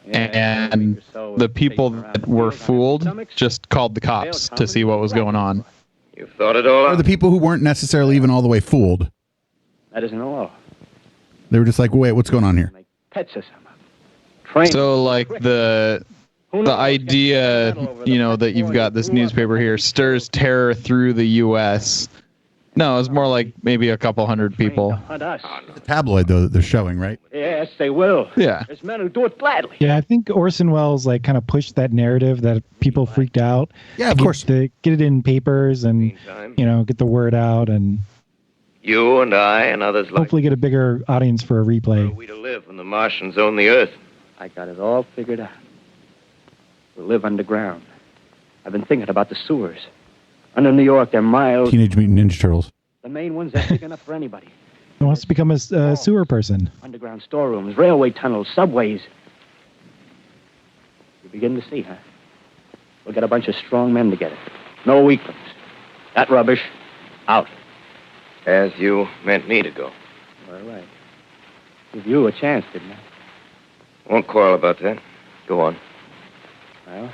And the people that were fooled just called the cops to see what was going on. You've thought it all Or out. the people who weren't necessarily even all the way fooled. That isn't all. They were just like, wait, what's going on here? Pets or something. So like the idea, that you've got this newspaper here stirs terror through the U.S. No, it's more like maybe a couple hundred people. Hunt us. The tabloid, though, that they're showing, right? Yes, they will. Yeah. There's men who do it gladly. Yeah, I think Orson Welles like kind of pushed that narrative that people freaked out. Yeah, of course. To get it in papers and get the word out and You and I and others like hopefully get a bigger audience for a replay. we to live when the Martians own the Earth. I got it all figured out. We'll live underground. I've been thinking about the sewers. Under New York, they're miles. Teenage Mutant Ninja Turtles. The main ones are big enough for anybody. Who wants to become a sewer person? Underground storerooms, railway tunnels, subways. You begin to see, huh? We'll get a bunch of strong men together. No weaklings. That rubbish, out. As you meant me to go. All right. Give you a chance, didn't I? Won't quarrel about that. Go on. Well,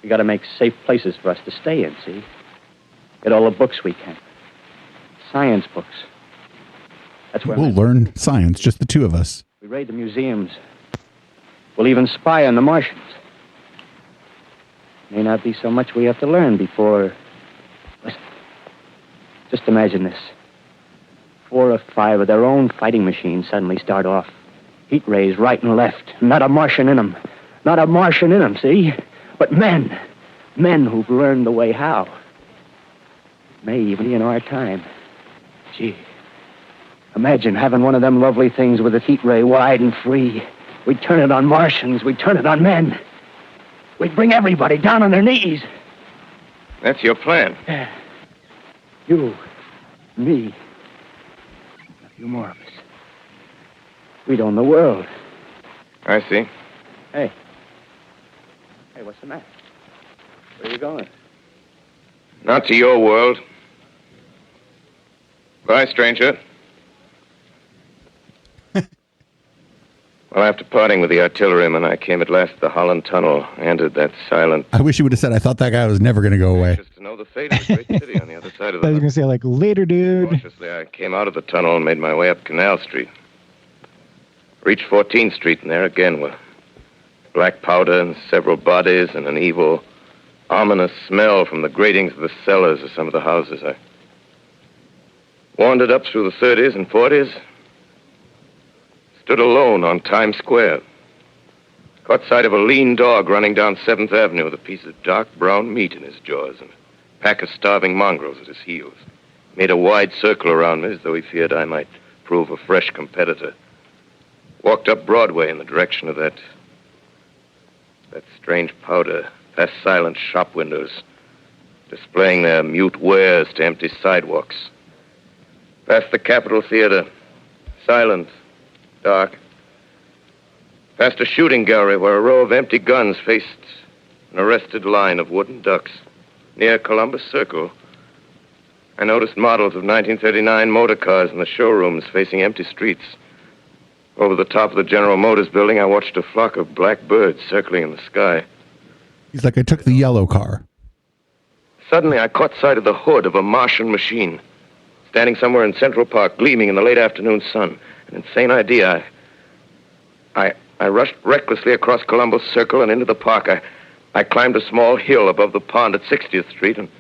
we got to make safe places for us to stay in, see? Get all the books we can. Science books. That's where We'll learn science, just the two of us. we raid the museums. We'll even spy on the Martians. May not be so much we have to learn before... Listen. Just imagine this. 4 or 5 of their own fighting machines suddenly start off. Heat rays right and left. Not a Martian in them. Not a Martian in them, see? But men. Men who've learned the way how. May even be in our time. Gee. Imagine having one of them lovely things with a heat ray wide and free. We'd turn it on Martians. We'd turn it on men. We'd bring everybody down on their knees. That's your plan. You, me, a few more of us. We'd own the world. I see. Hey, what's the matter? Where are you going? Not to your world. Bye, stranger. Well, after parting with the artilleryman, I came at last to the Holland Tunnel, entered that silent... I wish you would have said, I thought that guy was never going to go away. ...to know the fate of the great city on the other side of I was the... going to say, like, later, dude. Cautiously, I came out of the tunnel and made my way up Canal Street. Reached 14th Street, and there again were black powder and several bodies and an evil, ominous smell from the gratings of the cellars of some of the houses. I wandered up through the 30s and 40s, stood alone on Times Square, caught sight of a lean dog running down 7th Avenue with a piece of dark brown meat in his jaws and a pack of starving mongrels at his heels. Made a wide circle around me as though he feared I might prove a fresh competitor. Walked up Broadway in the direction of that strange powder, past silent shop windows, displaying their mute wares to empty sidewalks. Past the Capitol Theater, silent, dark. Past a shooting gallery where a row of empty guns faced an arrested line of wooden ducks. Near Columbus Circle, I noticed models of 1939 motor cars in the showrooms facing empty streets. Over the top of the General Motors building, I watched a flock of black birds circling in the sky. He's like, I took the yellow car. Suddenly, I caught sight of the hood of a Martian machine, standing somewhere in Central Park, gleaming in the late afternoon sun. An insane idea. I rushed recklessly across Columbus Circle and into the park. I climbed a small hill above the pond at 60th Street, and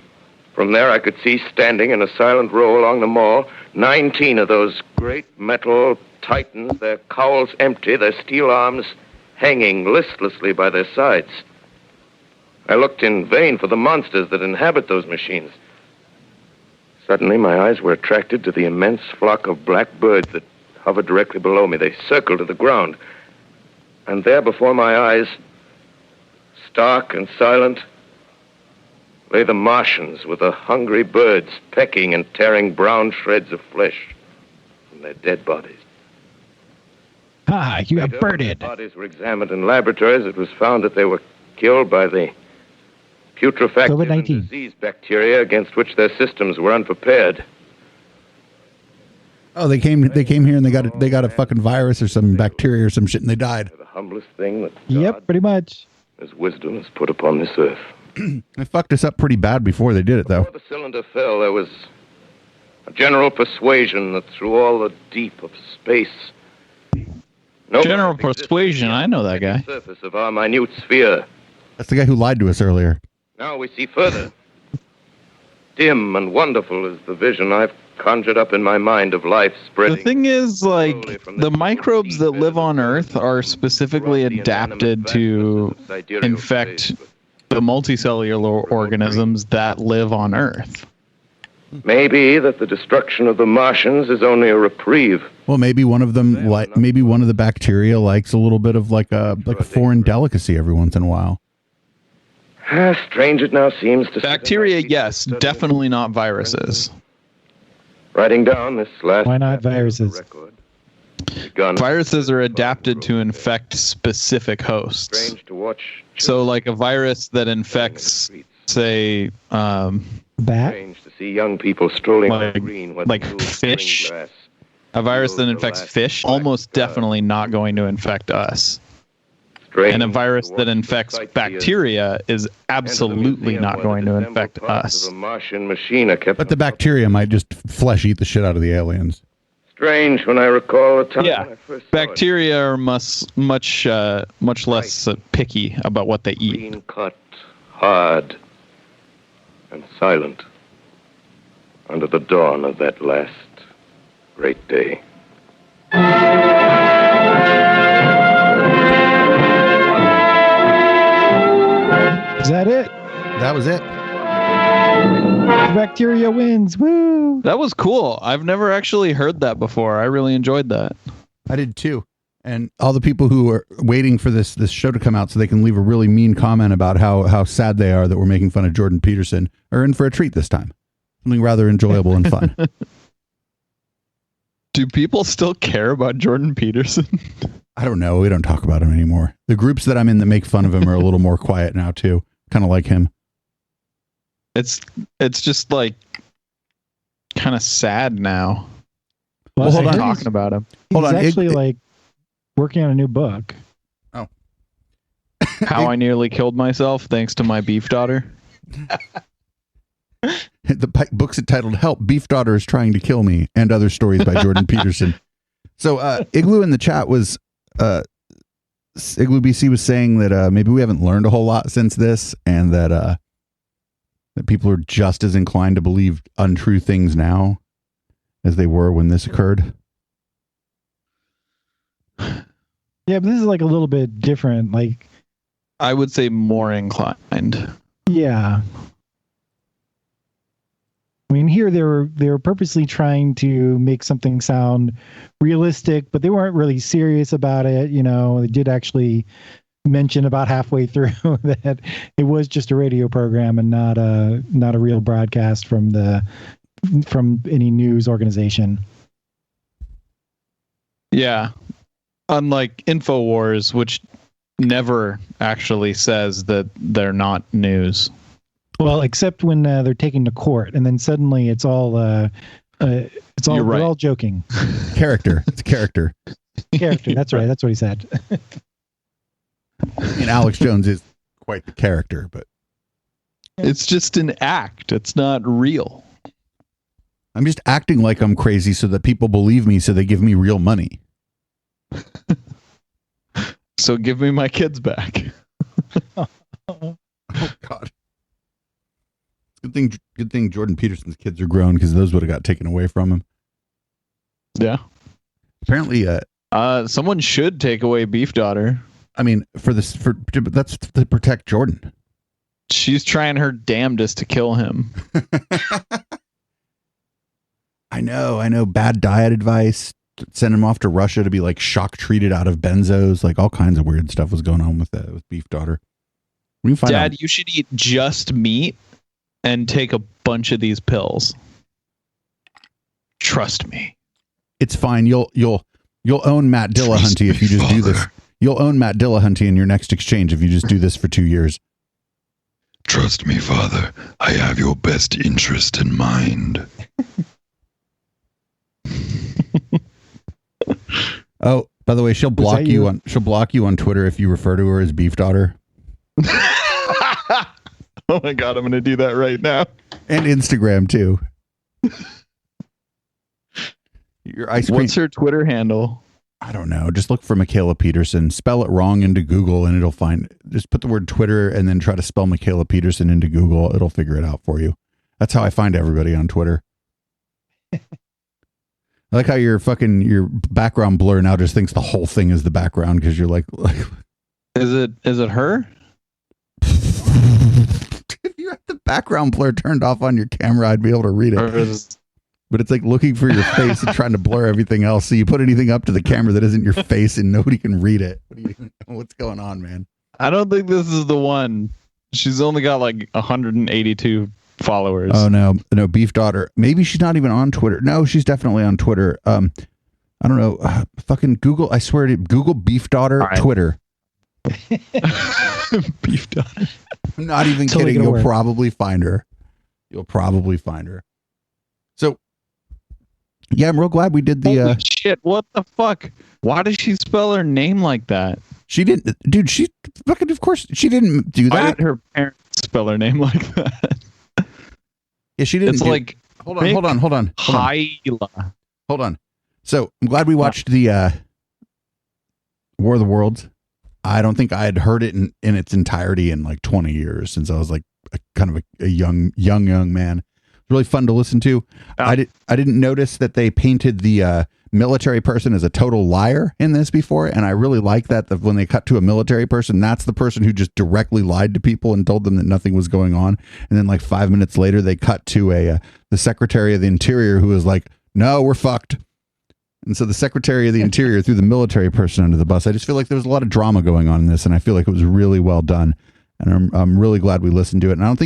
from there I could see, standing in a silent row along the mall, 19 of those great metal titans, their cowls empty, their steel arms hanging listlessly by their sides. I looked in vain for the monsters that inhabit those machines. Suddenly, my eyes were attracted to the immense flock of black birds that hovered directly below me. They circled to the ground. And there before my eyes, stark and silent, lay the Martians with the hungry birds pecking and tearing brown shreds of flesh from their dead bodies. Ah, you got birded. The bodies were examined in laboratories. It was found that they were killed by the putrefactive and disease bacteria against which their systems were unprepared. Oh, they came here and they got a fucking virus or some bacteria or some shit and they died. The humblest thing that yep, pretty much. His wisdom has put upon this earth. They fucked us up pretty bad before they did it, though. Before the cylinder fell, there was a general persuasion that through all the deep of space, general persuasion, I know that guy. The surface of our minute sphere. That's the guy who lied to us earlier. Now we see further. Dim and wonderful is the vision I've conjured up in my mind of life spreading. The thing is, like, the microbes that live on Earth are specifically adapted to infect the multicellular organisms that live on Earth. Maybe that the destruction of the Martians is only a reprieve. Well, maybe one of them, maybe one of the bacteria likes a little bit of like a foreign delicacy every once in a while. Strange it now seems to... Bacteria, yes, definitely not viruses. Writing down this last... Why not viruses? Viruses are adapted to infect specific hosts. Strange to watch. So, like a virus that infects, say, bat? Strange to see young people strolling like, on green, like fish. A virus that infects fish, almost definitely not going to infect us. And a virus that infects bacteria is absolutely not going to infect us. But the bacteria might just flesh eat the shit out of the aliens. Strange when I recall the time when I first saw bacteria are much less picky about what they eat. Clean cut, hard, and silent under the dawn of that last great day. Is that it? That was it. The bacteria wins. Woo! That was cool. I've never actually heard that before. I really enjoyed that. I did too. And all the people who are waiting for this show to come out so they can leave a really mean comment about how sad they are that we're making fun of Jordan Peterson are in for a treat this time. Something rather enjoyable and fun. Do people still care about Jordan Peterson? I don't know. We don't talk about him anymore. The groups that I'm in that make fun of him are a little more quiet now too. Kind of like him. It's just like kind of sad now. Well, hold on. Talking about him. He's actually like working on a new book. Oh. How I Nearly Killed Myself Thanks to My Beef Daughter. The book's entitled Help, Beef Daughter is Trying to Kill Me, and Other Stories by Jordan Peterson. So Igloo in the chat was Igloo BC was saying that maybe we haven't learned a whole lot since this, and that people are just as inclined to believe untrue things now as they were when this occurred. Yeah, but this is like a little bit different. Like, I would say more inclined. Yeah. I mean, here they were purposely trying to make something sound realistic, but they weren't really serious about it. You know, they did actually mention about halfway through that it was just a radio program and not a real broadcast from any news organization. Yeah. Unlike InfoWars, which never actually says that they're not news. Well, except when they're taken to court, and then suddenly it's all You're right. We're all joking. Character. It's character. Character. That's right. That's what he said. I mean, Alex Jones is quite the character, but it's just an act. It's not real. I'm just acting like I'm crazy so that people believe me, so they give me real money. So give me my kids back. Oh God. Good thing Jordan Peterson's kids are grown, because those would have got taken away from him. Yeah. Apparently, someone should take away Beef Daughter. I mean, that's to protect Jordan. She's trying her damnedest to kill him. I know. Bad diet advice. Send him off to Russia to be like shock treated out of benzos. Like all kinds of weird stuff was going on with Beef Daughter. Dad, you should eat just meat and take a bunch of these pills. Trust me. It's fine. You'll own Matt Dillahunty if you just do this. You'll own Matt Dillahunty in your next exchange if you just do this for 2 years. Trust me, Father. I have your best interest in mind. Oh, by the way, she'll block you on Twitter if you refer to her as Beef Daughter. Oh my God, I'm going to do that right now. And Instagram too. What's her Twitter handle? I don't know. Just look for Michaela Peterson. Spell it wrong into Google and it'll find. Just put the word Twitter and then try to spell Michaela Peterson into Google. It'll figure it out for you. That's how I find everybody on Twitter. I like how your background blur now just thinks the whole thing is the background because you're like Is it her? If you had the background blur turned off on your camera, I'd be able to read it. But it's like looking for your face and trying to blur everything else. So you put anything up to the camera that isn't your face and nobody can read it. What's going on, man? I don't think this is the one. She's only got like 182 followers. Oh, no, Beef Daughter. Maybe she's not even on Twitter. No, she's definitely on Twitter. I don't know. Fucking Google. I swear to Google Beef Daughter right. Twitter. Beef Daughter. I'm not even kidding. You'll probably find her. So, yeah, I'm real glad we did the. Holy shit! What the fuck? Why did she spell her name like that? She didn't, dude. She fucking, of course, she didn't do that. Why did her parents spell her name like that? Yeah, she didn't. It's like hold on. Hyla. Hold on. So I'm glad we watched the War of the Worlds. I don't think I had heard it in its entirety in like 20 years since I was like a young man. It's really fun to listen to. I didn't notice that they painted the military person as a total liar in this before, and I really like that when they cut to a military person, that's the person who just directly lied to people and told them that nothing was going on, and then like 5 minutes later they cut to the Secretary of the Interior who was like, "No, we're fucked." And so the Secretary of the Interior threw the military person under the bus. I just feel like there was a lot of drama going on in this, and I feel like it was really well done. And I'm really glad we listened to it. And I don't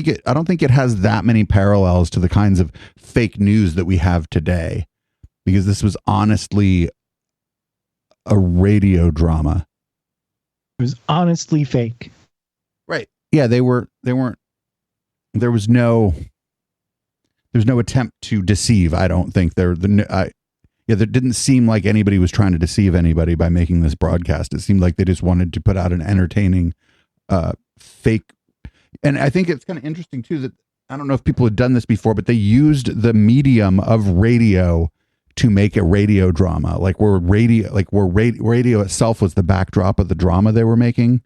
think it has that many parallels to the kinds of fake news that we have today, because this was honestly a radio drama. It was honestly fake. Right. Yeah, they weren't. There's no attempt to deceive. I don't think there didn't seem like anybody was trying to deceive anybody by making this broadcast. It seemed like they just wanted to put out an entertaining fake. And I think it's kind of interesting too that I don't know if people had done this before, but they used the medium of radio to make a radio drama, where radio itself was the backdrop of the drama they were making.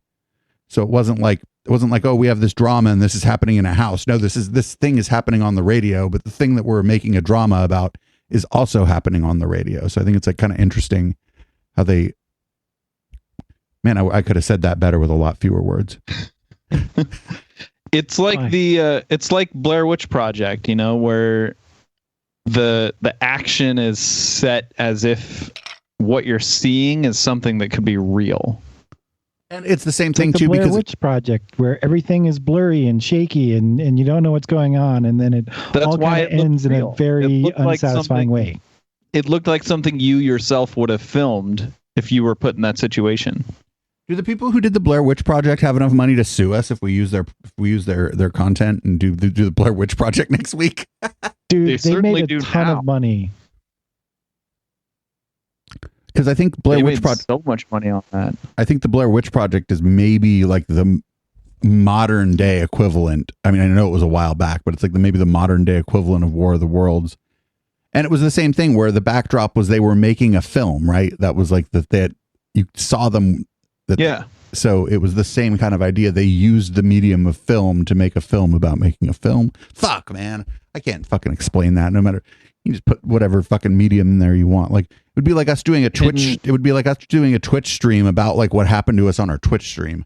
So it wasn't like, oh, we have this drama and this is happening in a house. No, this thing is happening on the radio, but the thing that we're making a drama about is also happening on the radio. So I think it's like kind of interesting how they, man, I could have said that better with a lot fewer words. It's like it's like Blair Witch Project, where the action is set as if what you're seeing is something that could be real. And it's the same thing too, because Blair Witch Project, where everything is blurry and shaky, and you don't know what's going on, and then it all kind of ends in a very unsatisfying way. It looked like something you yourself would have filmed if you were put in that situation. Do the people who did the Blair Witch Project have enough money to sue us if we use their content and do the Blair Witch Project next week? Dude, they made a ton of money. Because I think Blair Witch Project so much money on that. I think the Blair Witch Project is maybe like the modern day equivalent. I mean, I know it was a while back, but it's like maybe the modern day equivalent of War of the Worlds. And it was the same thing where the backdrop was they were making a film, right? That was like that you saw them. Yeah. So it was the same kind of idea. They used the medium of film to make a film about making a film. Fuck, man. I can't fucking explain that. No matter, you just put whatever fucking medium in there you want. Like, it would be like us doing a Twitch. It would be like us doing a Twitch stream about like what happened to us on our Twitch stream.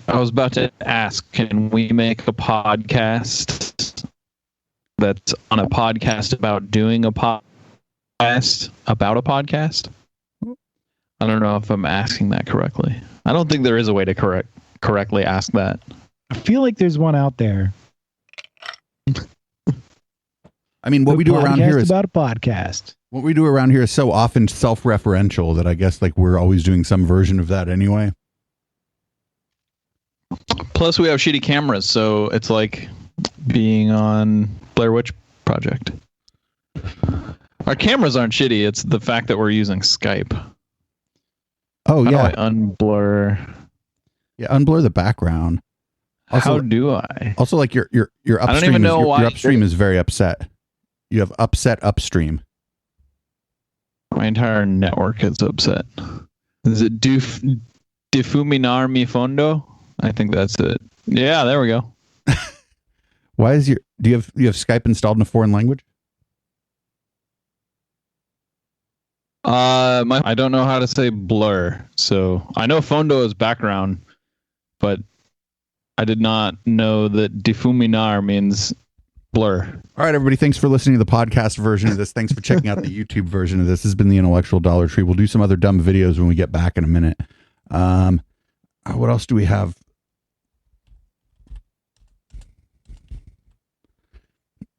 I was about to ask, can we make a podcast that's on a podcast about doing a podcast about a podcast? I don't know if I'm asking that correctly. I don't think there is a way to correctly ask that. I feel like there's one out there. I mean, what we do around here is about a podcast. What we do around here is so often self-referential that I guess like we're always doing some version of that anyway. Plus, we have shitty cameras, so it's like being on Blair Witch Project. Our cameras aren't shitty. It's the fact that we're using Skype. Oh, How yeah. do I unblur? Yeah, unblur the background. Also, how do I? Also, like your upstream, I don't even know why. Your upstream is very upset. You have upset upstream. My entire network is upset. Is it difuminar mi fondo? I think that's it. Yeah, there we go. Why is do you have Skype installed in a foreign language? I don't know how to say blur, so I know fondo is background, but I did not know that difuminar means blur. All right, everybody. Thanks for listening to the podcast version of this. Thanks for checking out the YouTube version of this. This has been the Intellectual Dollar Tree. We'll do some other dumb videos when we get back in a minute. What else do we have?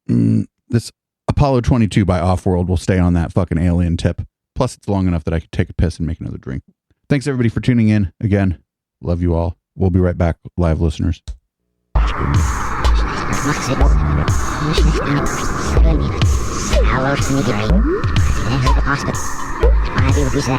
This Apollo 22 by Offworld will stay on that fucking alien tip. Plus, it's long enough that I could take a piss and make another drink. Thanks, everybody, for tuning in. Again, love you all. We'll be right back, live listeners. Hello, Sneaky. Hospital. I do this.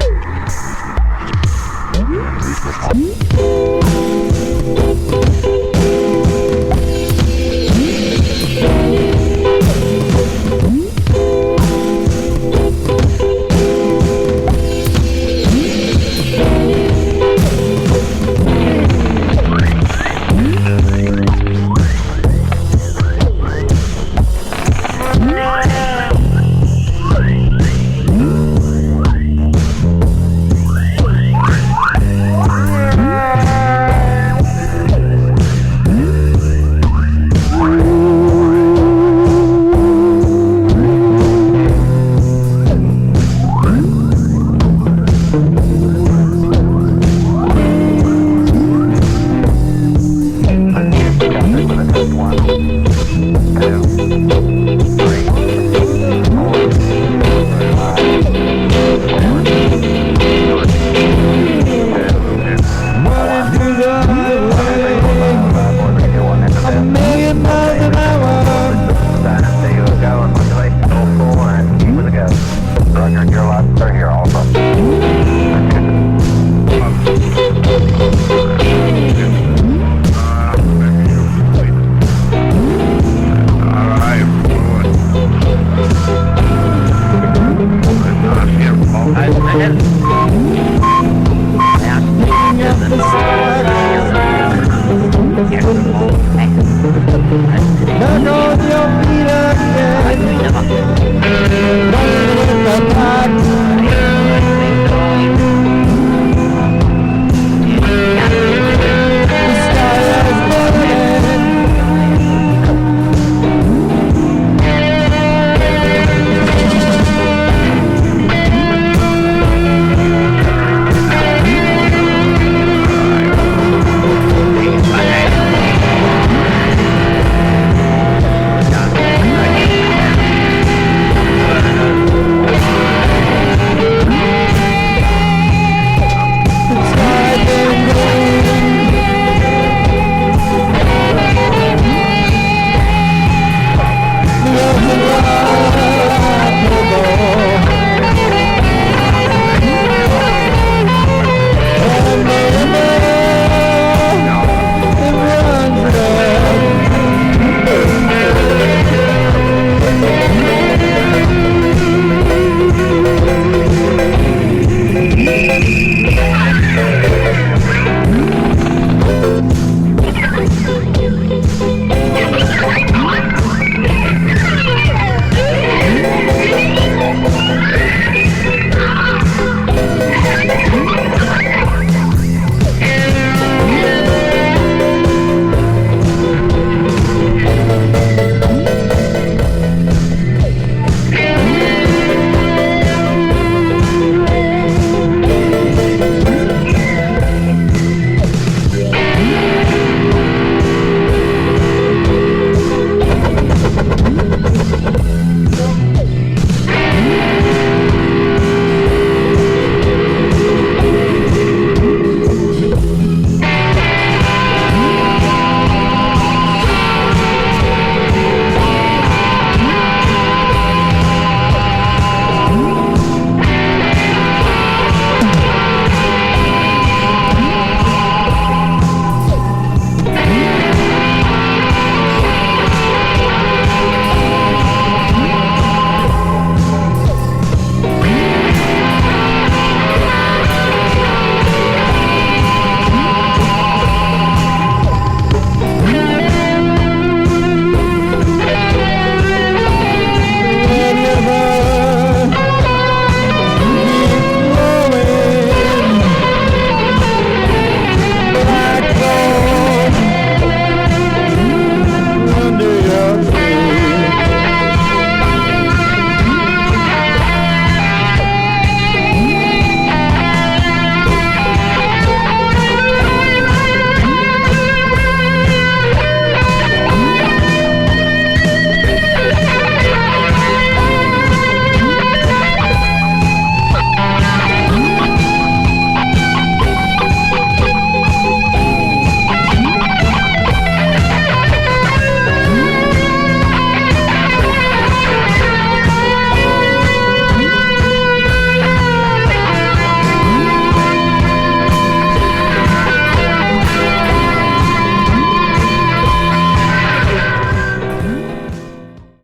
I